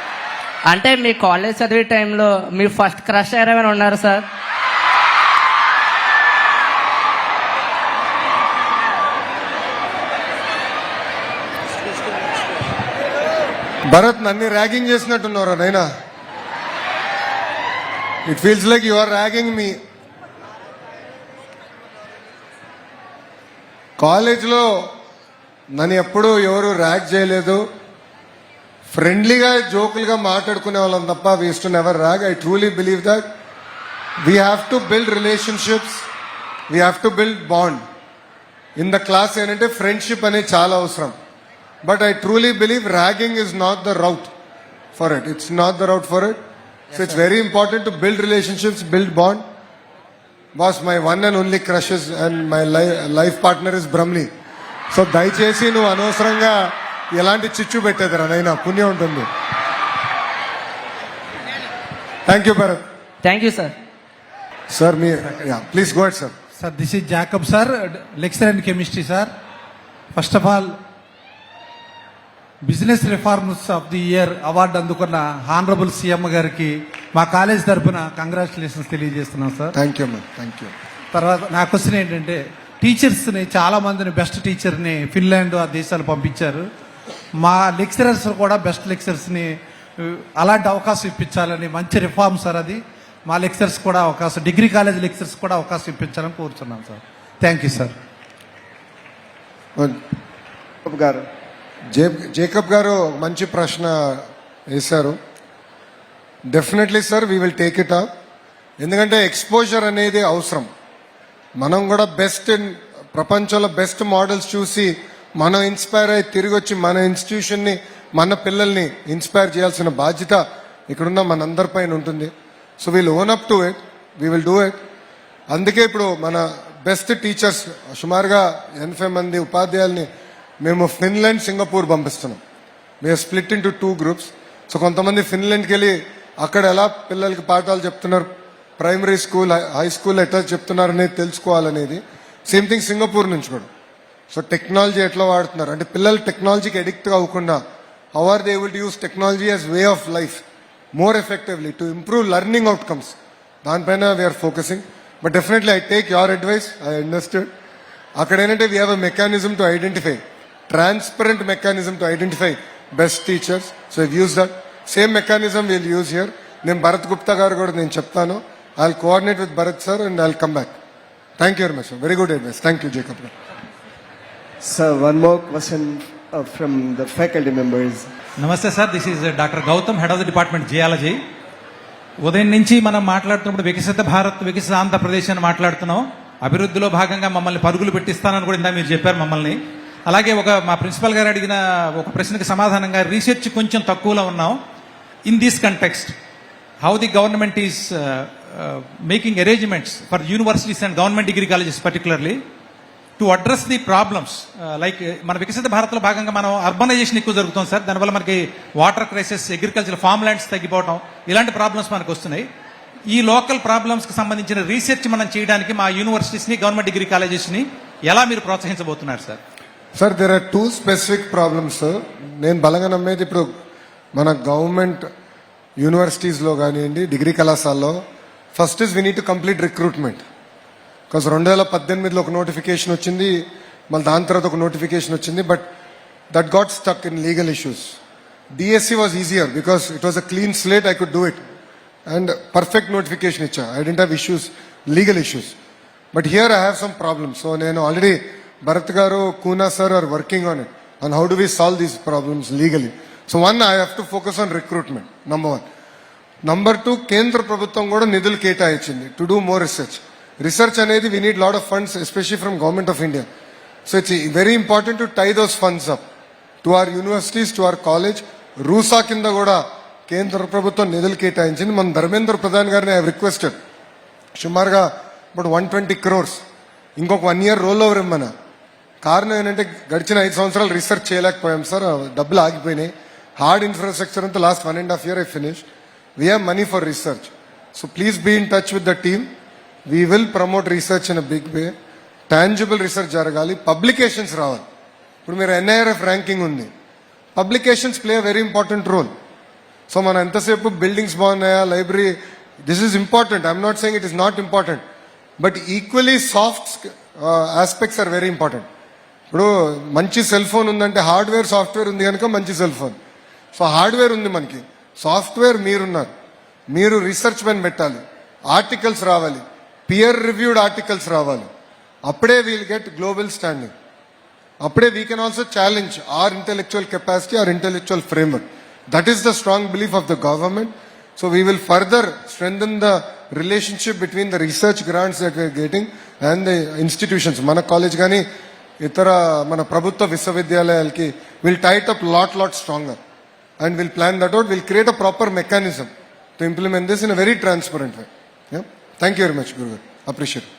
అంటే మీ కాలేజ్ చదివే టైంలో మీ ఫస్ట్ క్రష్ ఎవరైనా ఉన్నారు సార్? భరత్, నన్ను ర్యాగింగ్ చేసినట్టున్నారా నైనా? It feels like you are ragging me. కాలేజ్లో నన్ను ఎప్పుడూ ఎవరు ర్యాగ్ చేయలేదు. ఫ్రెండ్లీగా జోకులుగా మాట్లాడుకునే వాళ్ళం తప్ప we used to never rag. I truly believe that we have to build relationships, we have to build bond. In the class ఏంటంటే ఫ్రెండ్షిప్ అనేది చాలా అవసరం. But I truly believe ragging is not the route for it. It's not the route for it. So it's very important to build relationships, build bond. Boss, my one and only crush is and my life partner is Brahmli. So దయచేసి నువ్వు అనవసరంగా ఎలాంటి చిచ్చు పెట్టేదిరా నైనా, పుణ్యం ఉంటుంది. Thank you Bharat. Thank you sir. Sir me please go ahead sir. Sir, this is Jacob, sir, lecturer in chemistry, sir. First of all, business reforms of the year award అందుకున్న honourable CM గారికి మా college తరఫున congratulations తెలియజేస్తున్నాం sir. Thank you ma'am, thank you. తర్వాత నా question ఏంటంటే, టీచర్స్ని చాలా మందిని బెస్ట్ టీచర్ని ఫిన్లాండ్ ఆ దేశాలు పంపించారు. మా లెక్చరర్స్ కూడా బెస్ట్ లెక్చరర్స్ని అలాంటి అవకాశం ఇప్పించాలని మంచి రిఫార్మ్ సార్ అది. మా లెక్చరర్స్ కూడా అవకాశం, డిగ్రీ కాలేజ్ లెక్చరర్స్ కూడా అవకాశం ఇప్పించాలని కోరుతున్నాం సార్. Thank you sir. గారు జేకబ్ గారు మంచి ప్రశ్న వేశారు. Definitely sir, we will take it up. ఎందుకంటే ఎక్స్పోజర్ అనేది అవసరం. మనం కూడా బెస్ట్ ప్రపంచంలో బెస్ట్ మోడల్స్ చూసి మనం ఇన్స్పైర్ అయ్యి తిరిగి వచ్చి మన ఇన్స్టిట్యూషన్ని, మన పిల్లల్ని ఇన్స్పైర్ చేయాల్సిన బాధ్యత ఇక్కడున్న మనందరిపైన ఉంటుంది. So we'll own up to it, we will do it. అందుకే ఇప్పుడు మన బెస్ట్ టీచర్స్ సుమారుగా 80 మంది ఉపాధ్యాయుల్ని మేము ఫిన్లాండ్, సింగపూర్ పంపిస్తున్నాం. మేము స్ప్లిట్ ఇంటూ 2 గ్రూప్స్. సో కొంతమంది ఫిన్లాండ్కి వెళ్ళి అక్కడ ఎలా పిల్లలకి పాఠాలు చెప్తున్నారు, ప్రైమరీ స్కూల్, హై స్కూల్ ఎట్లా చెప్తున్నారు అనేది తెలుసుకోవాలనేది. సేమ్ థింగ్ సింగపూర్ నుంచి కూడా. సో టెక్నాలజీ ఎట్లా వాడుతున్నారు అంటే పిల్లలు టెక్నాలజీకి అడిక్ట్ అవ్వకుండా how are they able to use technology as way of life more effectively to improve learning outcomes. దానిపైన we are focusing. But definitely I take your advice, I understood. అక్కడ ఏంటంటే we have a mechanism to identify, transparent mechanism to identify best teachers. So I've used that. Same mechanism we'll use here. Then Bharat Gupta garu kuda nenu cheptanu. I'll coordinate with Bharat sir and I'll come back. Thank you very much, sir. Very good advice. Thank you, Jacob. Sir, one more question from the faculty members. నమస్తే sir, this is doctor Gautam, head of the department geology. ఉదయం నుంచి మనం మాట్లాడుతున్నప్పుడు వికసిత భారత్, వికసిత ఆంధ్రప్రదేశ్ అని మాట్లాడుతున్నాం. అభివృద్ధిలో భాగంగా మమ్మల్ని పరుగులు పెట్టిస్తానని కూడా ఇందా మీరు చెప్పారు మమ్మల్ని. అలాగే మా ప్రిన్సిపల్ గారు అడిగిన ఒక ప్రశ్నకి సమాధానంగా రీసెర్చ్ కొంచెం తక్కువలో ఉన్నాం. In this context, how the government is making arrangements for universities and government degree colleges particularly to address the problems. Like మన వికసిత భారత్లో భాగంగా మనం అర్బనైజేషన్ ఎక్కువ జరుగుతుంది సార్. దానివల్ల మనకి water crisis, agriculture, farm lands తగ్గిపోవడం, ఇలాంటి ప్రాబ్లమ్స్ మనకు వస్తున్నాయి. ఈ లోకల్ ప్రాబ్లమ్స్కి సంబంధించిన రీసెర్చ్ మనం చేయడానికి మా యూనివర్సిటీస్ని, గవర్నమెంట్ డిగ్రీ కాలేజెస్ని ఎలా మీరు ప్రోత్సహించబోతున్నారు sir? Sir, there are 2 specific problems. నేను బలంగా నమ్మేది ఇప్పుడు మన గవర్నమెంట్ యూనివర్సిటీస్లో కానివ్వండి, డిగ్రీ కళాశాలలో first is we need to complete recruitment. Because 2018లో ఒక నోటిఫికేషన్ వచ్చింది, మళ్ళీ దాని తర్వాత ఒక నోటిఫికేషన్ వచ్చింది. But that got stuck in legal issues. DSC was easier because it was a clean slate, I could do it and perfect notification ఇచ్చా. I didn't have issues, legal issues. But here I have some problems. So నేను already Bharat garu, Kuna sir are working on it. And how do we solve these problems legally? So one, I have to focus on recruitment, number 1. Number 2, Kendra Prabhuత్వం కూడా నిధులు కేటాయించింది to do more research. Research అనేది we need lot of funds, especially from Government of India. So it's very important to tie those funds up to our universities, to our college. RUSA కింద కూడా కేంద్ర ప్రభుత్వం నిధులు కేటాయించింది. మన ధర్మేంద్ర ప్రధాన్ గారిని ఐ రిక్వెస్టెడ్ సుమారుగా about 120 crores ఇంకొక 1 year రోల్ ఓవర్ ఇమ్మన్నా. కారణం ఏంటంటే గడిచిన 5 సంవత్సరాలు రీసెర్చ్ చేయలేకపోయాం సార్, డబ్బులు ఆగిపోయినాయి. హార్డ్ ఇన్ఫ్రాస్ట్రక్చర్ అంతా last 1.5 year I finished. We have money for research. So please be in touch with the team. We will promote research in a big way. Tangible research జరగాలి, publications రావాలి. ఇప్పుడు మీరు NIRF ranking ఉంది, publications play a very important role. So మనం ఎంతసేపు buildings బాగున్నాయా, library, this is important. I'm not saying it is not important, but equally soft aspects are very important. ఇప్పుడు మంచి సెల్ ఫోన్ ఉందంటే హార్డ్వేర్ సాఫ్ట్వేర్ ఉంది కనుక మంచి సెల్ ఫోన్. సో హార్డ్వేర్ ఉంది మనకి, సాఫ్ట్వేర్ మీరున్నారు. మీరు రీసెర్చ్ పైన పెట్టాలి, ఆర్టికల్స్ రావాలి, పియర్ రివ్యూడ్ ఆర్టికల్స్ రావాలి. అప్పుడే వీల్ గెట్ గ్లోబల్ స్టాండింగ్. అప్పుడే we can also challenge our intellectual capacity, our intellectual framework. That is the strong belief of the government. So we will further strengthen the relationship between the research grants that we are getting and the institutions. Mana college gani itara mana prabhutva visvavidyalayalalki will tie it up lot stronger, and we'll plan that out. We'll create a proper mechanism to implement this in a very transparent way. Yeah. Thank you very much, Guru. Appreciate it.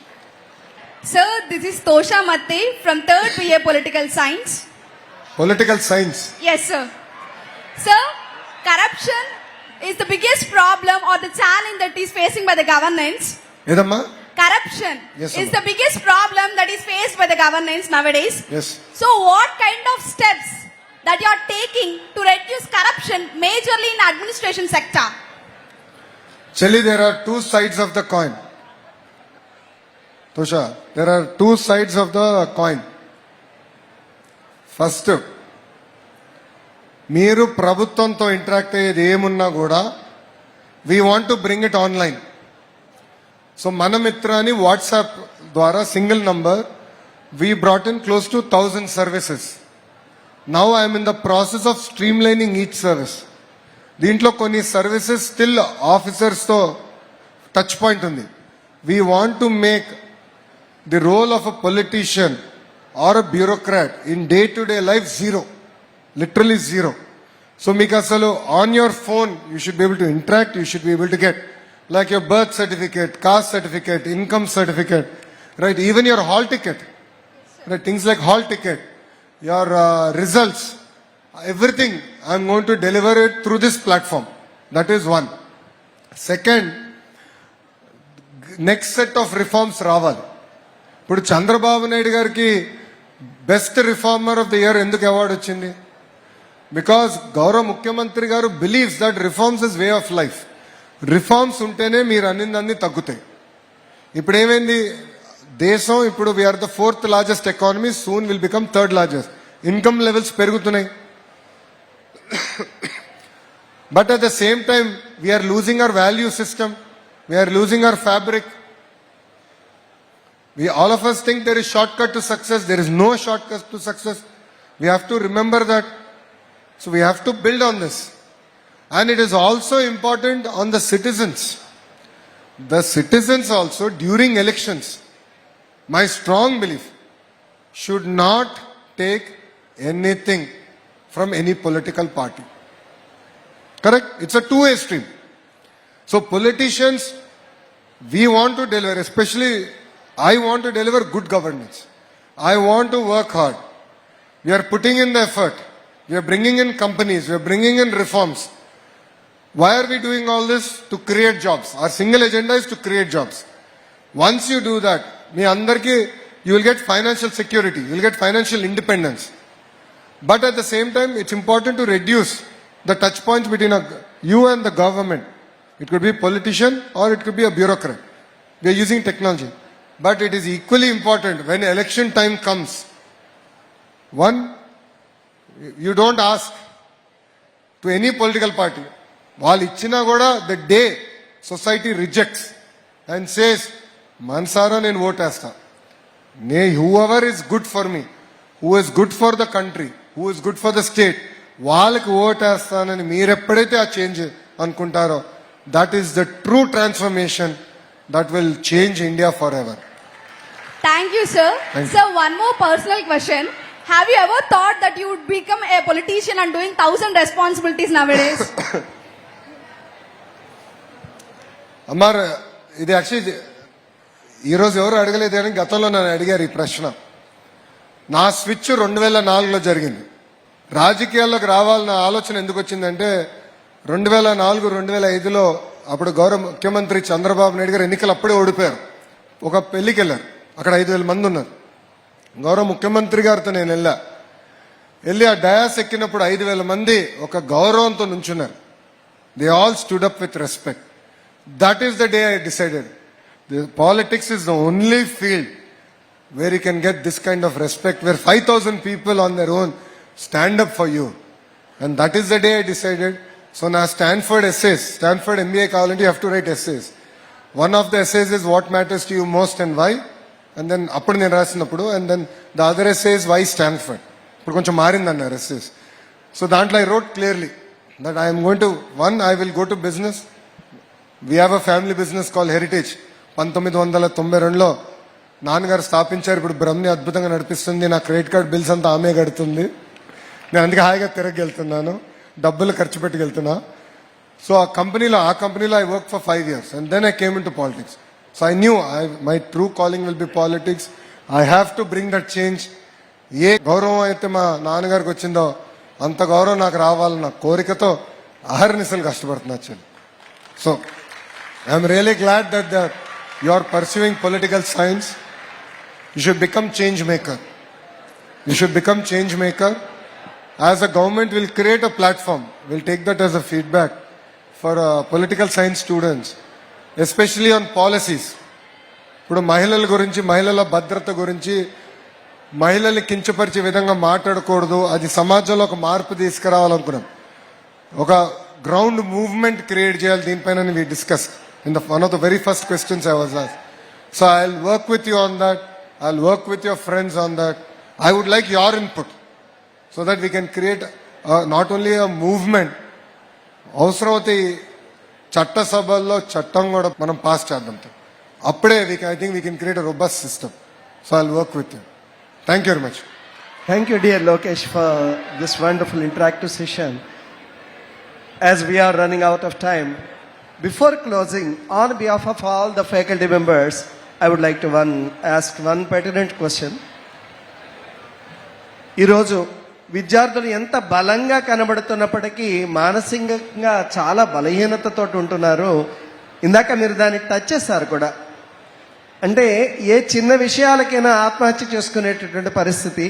Sir, this is Tosha Matte from 3rd BA Political Science. Political science. Yes, sir. Sir, corruption is the biggest problem or the challenge that is facing by the governance. Edamma? Corruption Yes, is Amma. the biggest problem that is faced by the governance nowadays. Yes. So what kind of steps that you are taking to reduce corruption majorly in administration sector? Chelli, there are two sides of the coin. Tosha, there are two sides of the coin. First, మీరు ప్రభుత్వంతో interact అయ్యేది ఏమున్నా కూడా we want to bring it online. So మన మిత్ర అని WhatsApp ద్వారా single number we brought in close to 1000 services. Now I'm in the process of streamlining each service. దీంట్లో కొన్ని సర్వీసెస్ స్టిల్ ఆఫీసర్స్తో టచ్ పాయింట్ ఉంది. We want to make the role of a politician or a bureaucrat in day to day life zero. Literally zero. So మీకు అసలు on your phone you should be able to interact, you should be able to get like your birth certificate, caste certificate, income certificate, right? Even your hall ticket, right? Things like hall ticket, your results, everything I'm going to deliver it through this platform. That is one. Second, next set of reforms రావాలి. ఇప్పుడు చంద్రబాబు నాయుడు గారికి best reformer of the year ఎందుకు award వచ్చింది? Because గౌరవ ముఖ్యమంత్రి గారు believes that reforms is way of life. Reforms ఉంటేనే మీరు అన్ని తగ్గుతాయి. ఇప్పుడు ఏమైంది, దేశం ఇప్పుడు we are the 4th largest economy, soon will become 3rd largest. Income levels పెరుగుతున్నాయి, but at the same time we are losing our value system, we are losing our fabric. All of us think there is shortcut to success. There is no shortcut to success. We have to remember that. So we have to build on this. And it is also important on the citizens. The citizens also during elections, my strong belief, should not take anything from any political party. Correct? It's a two-way stream. So politicians, we want to deliver, especially I want to deliver good governance. I want to work hard. We are putting in the effort. We are bringing in companies. We are bringing in reforms. Why are we doing all this? To create jobs. Our single agenda is to create jobs. Once you do that, you will get financial security. You will get financial independence. But at the same time, it's important to reduce the touch points between you and the government. It could be a politician or it could be a bureaucrat. We are using technology. But it is equally important when election time comes. One, you don't ask to any political party. వాళ్ళు ఇచ్చినా కూడా the day society rejects and says, మనసారా నేను ఓటేస్తా, whoever is good for me, who is good for the country, who is good for the state, వాళ్ళకి ఓటేస్తానని మీరు ఎప్పుడైతే ఆ change అనుకుంటారో, that is the true transformation that will change India forever. Thank you, sir. Thank you. Sir, one more personal question. Have you ever thought that you would become a politician and doing 1000 responsibilities nowadays? అమ్మారు ఇది actually ఈరోజు ఎవరు అడగలేదు అని గతంలో నన్ను అడిగారు ఈ ప్రశ్న. నా స్విచ్ 2004లో జరిగింది. రాజకీయాల్లోకి రావాలన్న ఆలోచన ఎందుకు వచ్చిందంటే 2004, 2005లో అప్పుడు గౌరవ ముఖ్యమంత్రి చంద్రబాబు నాయుడు గారు ఎన్నికలు అప్పుడే ఓడిపోయారు. ఒక పెళ్లికి వెళ్ళారు, అక్కడ 5,000 మంది ఉన్నారు. గౌరవ ముఖ్యమంత్రి గారితో నేను వెళ్ళి ఆ డయాస్ ఎక్కినప్పుడు 5,000 మంది ఒక గౌరవంతో నుంచున్నారు. They all stood up with respect. That is the day I decided politics is the only field where you can get this kind of respect, where 5,000 people on their own stand up for you. And that is the day I decided. So now Stanford essays, Stanford MBA కావాలంటే you have to write essays. One of the essays is what matters to you most and why. And then అప్పుడు నేను రాసినప్పుడు, and then the other essay is why Stanford. ఇప్పుడు కొంచెం మారిందన్నారు essays. So దాంట్లో I wrote clearly that I am going to, one, I will go to business. We have a family business called Heritage. 1992లో నాన్నగారు స్థాపించారు. ఇప్పుడు బ్రహ్మని అద్భుతంగా నడిపిస్తుంది. నా క్రెడిట్ కార్డ్ బిల్స్ అంతా ఆమె కడుతుంది. నేను అందుకే హాయిగా తిరగెళ్తున్నాను, డబ్బులు ఖర్చు పెట్టుకెళ్తున్నా. సో ఆ కంపెనీలో I work for 5 years and then I came into politics. So I knew my true calling will be politics. I have to bring that change. ఏ గౌరవం అయితే మా నాన్నగారికి వచ్చిందో అంత గౌరవం నాకు రావాలన్న కోరికతో అహర్నిశలు కష్టపడుతున్నా. So I'm really glad that you are pursuing political science. You should become change maker. You should become change maker. As a government, we'll create a platform. We'll take that as a feedback for political science students, especially on policies. ఇప్పుడు మహిళల గురించి, మహిళల భద్రత గురించి, మహిళల్ని కించపరిచే విధంగా మాట్లాడకూడదు. అది సమాజంలో ఒక మార్పు తీసుకురావాలనుకున్నాం. ఒక గ్రౌండ్ మూవ్మెంట్ క్రియేట్ చేయాలి. దీనిపైన we discussed. One of the very first questions I was asked. So I'll work with you on that. I'll work with your friends on that. I would like your input so that we can create not only a movement, అవసరమైతే చట్టసభల్లో చట్టం కూడా మనం pass చేద్దాం. అప్పుడే I think we can create a robust system. So I'll work with you. Thank you very much. Thank you, dear Lokesh, for this wonderful interactive session. As we are running out of time, before closing, on behalf of all the faculty members, I would like to ask one pertinent question. ఈరోజు విద్యార్థులు ఎంత బలంగా కనబడుతున్నప్పటికీ మానసికంగా చాలా బలహీనతతో ఉంటున్నారు. ఇందాక మీరు దాన్ని టచ్ చేశారు కూడా. అంటే ఏ చిన్న విషయాలకైనా ఆత్మహత్య చేసుకునేటటువంటి పరిస్థితి.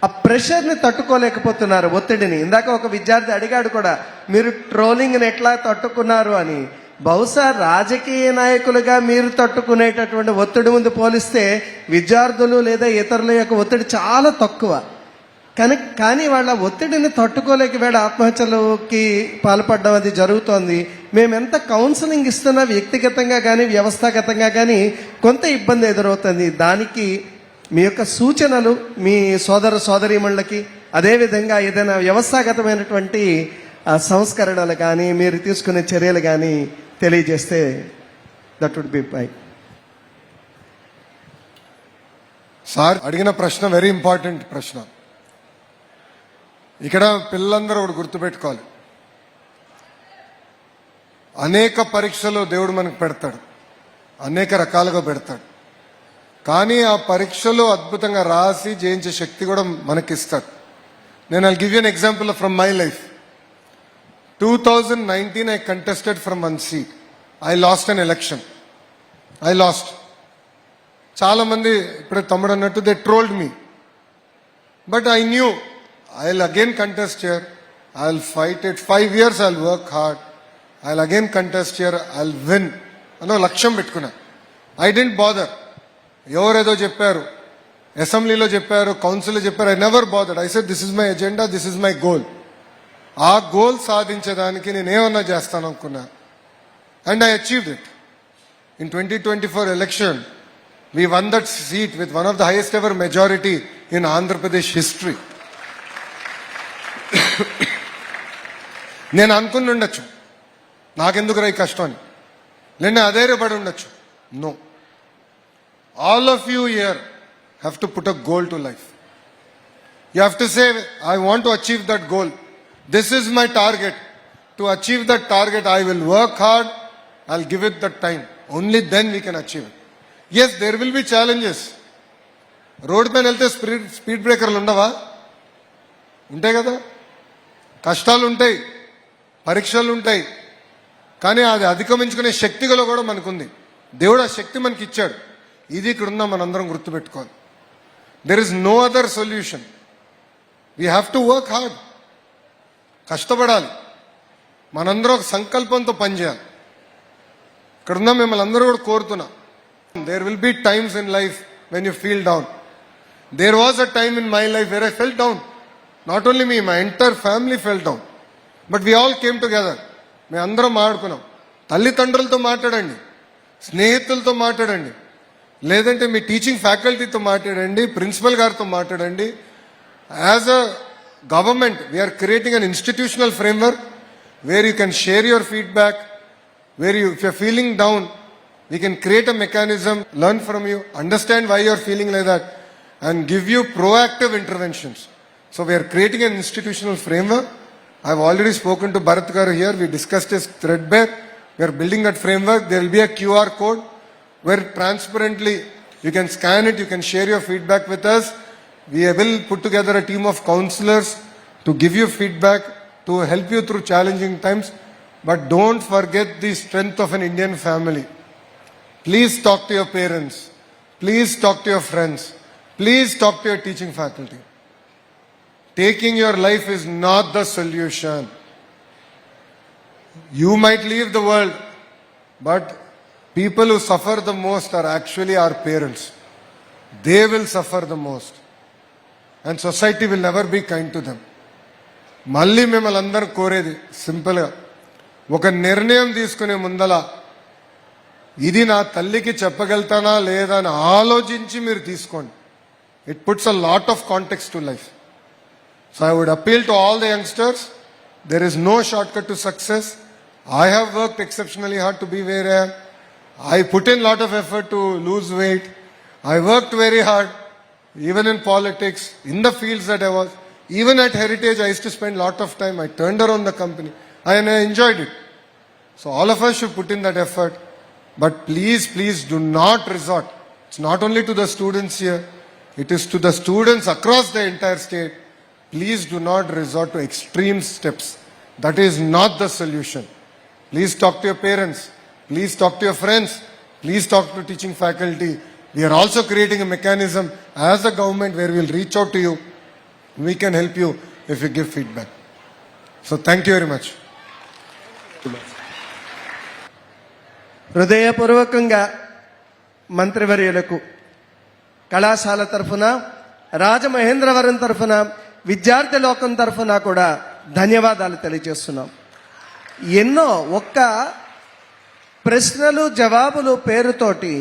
ఆ ప్రెషర్ని తట్టుకోలేకపోతున్నారు, ఒత్తిడిని. ఇందాక ఒక విద్యార్థి అడిగాడు కూడా, మీరు ట్రోలింగ్ని ఎట్లా తట్టుకున్నారు అని. బహుశా రాజకీయ నాయకులుగా మీరు తట్టుకునేటటువంటి ఒత్తిడి ముందు పోలిస్తే విద్యార్థులు లేదా ఇతరుల యొక్క ఒత్తిడి చాలా తక్కువ. కానీ వాళ్ళ ఒత్తిడిని తట్టుకోలేక వేళ ఆత్మహత్యలకి పాల్పడడం అది జరుగుతోంది. మేము ఎంత కౌన్సిలింగ్ ఇస్తున్నా వ్యక్తిగతంగా కానీ వ్యవస్థాగతంగా కానీ కొంత ఇబ్బంది ఎదురవుతుంది. దానికి మీ యొక్క సూచనలు మీ సోదరీమణులకి, అదేవిధంగా ఏదైనా వ్యవస్థాగతమైనటువంటి సంస్కరణలు కానీ మీరు తీసుకునే చర్యలు కానీ తెలియజేస్తే that would be my. Sir అడిగిన ప్రశ్న వెరీ ఇంపార్టెంట్ ప్రశ్న. ఇక్కడ పిల్లలందరూ ఒకటి గుర్తుపెట్టుకోవాలి. అనేక పరీక్షలు దేవుడు మనకు పెడతాడు, అనేక రకాలుగా పెడతాడు. కానీ ఆ పరీక్షలు అద్భుతంగా రాసి జయించే శక్తి కూడా మనకిస్తాడు. నేను I'll give you an example from my life. 2019 I contested from one seat. I lost an election. I lost. చాలా మంది ఇప్పుడు తమ్ముడు అన్నట్టు they trolled me. But I knew I'll again contest here. I'll fight it. 5 years I'll work hard. I'll again contest here. I'll win. అన్న లక్ష్యం పెట్టుకున్నా. I didn't bother. ఎవరేదో చెప్పారు, అసెంబ్లీలో చెప్పారు, కౌన్సిల్లో చెప్పారు. I never bothered. I said this is my agenda, this is my goal. ఆ goal సాధించడానికి నేను ఏమన్నా చేస్తాను అనుకున్నా. And I achieved it. In 2024 election, we won that seat with one of the highest ever majority in Andhra Pradesh history. నేను అనుకుని ఉండొచ్చు నాకెందుకు రై కష్టం అని, లేదా అధైర్యపడి ఉండొచ్చు. No, all of you here have to put a goal to life. You have to say I want to achieve that goal. This is my target. To achieve that target I will work hard. I will give it that time. Only then we can achieve. Yes, there will be challenges. Road పైన వెళ్తే speed బ్రేకర్లు ఉండవా? ఉంటాయి కదా. కష్టాలు ఉంటాయి, పరీక్షలు ఉంటాయి, కానీ అది అధిగమించుకునే శక్తి కూడా మనకుంది. దేవుడు ఆ శక్తి మనకి ఇచ్చాడు. ఇది ఇక్కడ ఉందా మనందరం గుర్తుపెట్టుకోవాలి. There is no other solution. We have to work hard. కష్టపడాలి. మనందరం ఒక సంకల్పంతో పనిచేయాలి. ఇక్కడ ఉందా మిమ్మల్ని అందరూ కూడా కోరుతున్నా. There will be times in life when you feel down. There was a time in my life where I felt down. Not only me, my entire family felt down. But we all came together. మేము అందరం మాట్లాడుకున్నాం. తల్లిదండ్రులతో మాట్లాడండి, స్నేహితులతో మాట్లాడండి, లేదంటే మీ teaching ఫ్యాకల్టీతో మాట్లాడండి, principal గారితో మాట్లాడండి. As a government we're creating an institutional framework where you can share your feedback, where you if you're feeling down we can create a mechanism, learn from you, understand why you are feeling like that, and give you proactive interventions. So we are creating an institutional framework. I have already spoken to Bharat Garu here. We discussed his threadbare. We are building that framework. There will be a QR code where transparently you can scan it, you can share your feedback with us. We will put together a team of counselors to give you feedback, to help you through challenging times. But don't forget the strength of an Indian family. Please talk to your parents. Please talk to your friends. Please talk to your teaching faculty. Taking your life is not the solution. You might leave the world, but people who suffer the most are actually our parents. They will suffer the most. And society will never be kind to them. మళ్ళీ మిమ్మల్ని అందరూ కోరేది సింపుల్గా, ఒక నిర్ణయం తీసుకునే ముందల ఇది నా తల్లికి చెప్పగలుగుతానా లేదా అని ఆలోచించి మీరు తీసుకోండి. It puts a lot of context to life. So I would appeal to all the youngsters, there is no shortcut to success. I have worked exceptionally hard to be where I am. I put in lot of effort to lose weight. I worked very hard, even in politics, in the fields that I was. Even at Heritage, I used to spend lot of time. I turned around the company and I enjoyed it. So all of us should put in that effort. But please, please do not resort. It's not only to the students here, it is to the students across the entire state. Please do not resort to extreme steps. That is not the solution. Please talk to your parents. Please talk to your friends. Please talk to teaching faculty. We are also creating a mechanism as a government where we will reach out to you. We can help you if you give feedback. So thank you very much. హృదయపూర్వకంగా మంత్రివర్యులకు, కళాశాల తరఫున, రాజమహేంద్రవరం తరఫున, విద్యార్థి లోకం తరఫున కూడా ధన్యవాదాలు తెలియజేస్తున్నాం. ఎన్నో ఒక్క ప్రశ్నలు జవాబులు పేరుతోటి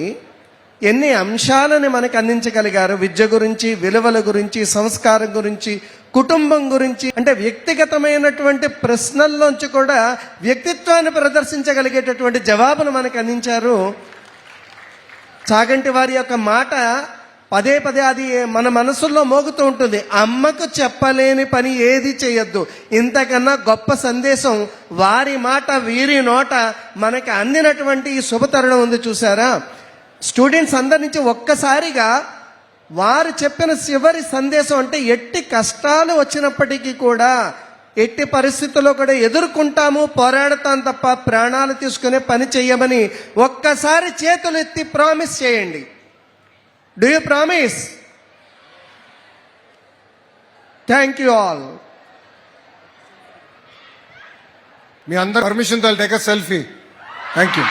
ఎన్ని అంశాలను మనకు అందించగలిగారు. విద్య గురించి, విలువల గురించి, సంస్కారం గురించి, కుటుంబం గురించి, అంటే వ్యక్తిగతమైనటువంటి ప్రశ్నల్లోంచి కూడా వ్యక్తిత్వాన్ని ప్రదర్శించగలిగేటటువంటి జవాబును మనకు అందించారు. చాగంటి వారి యొక్క మాట పదే పదే అది మన మనసుల్లో మోగుతూ ఉంటుంది. అమ్మకు చెప్పలేని పని ఏది చేయొద్దు. ఇంతకన్నా గొప్ప సందేశం వారి మాట, వీరి నోట మనకి అందినటువంటి ఈ శుభతరుణం ఉంది. చూసారా, స్టూడెంట్స్ అందరి నుంచి ఒక్కసారిగా వారు చెప్పిన చివరి సందేశం అంటే, ఎట్టి కష్టాలు వచ్చినప్పటికీ కూడా, ఎట్టి పరిస్థితుల్లో కూడా ఎదుర్కొంటాము, పోరాడతాం తప్ప ప్రాణాలు తీసుకునే పని చెయ్యమని ఒక్కసారి చేతులు ఎత్తి ప్రామిస్ చేయండి. Do you promise? Thank you all. మీ అందరు పర్మిషన్ తో take a selfie. Thank you.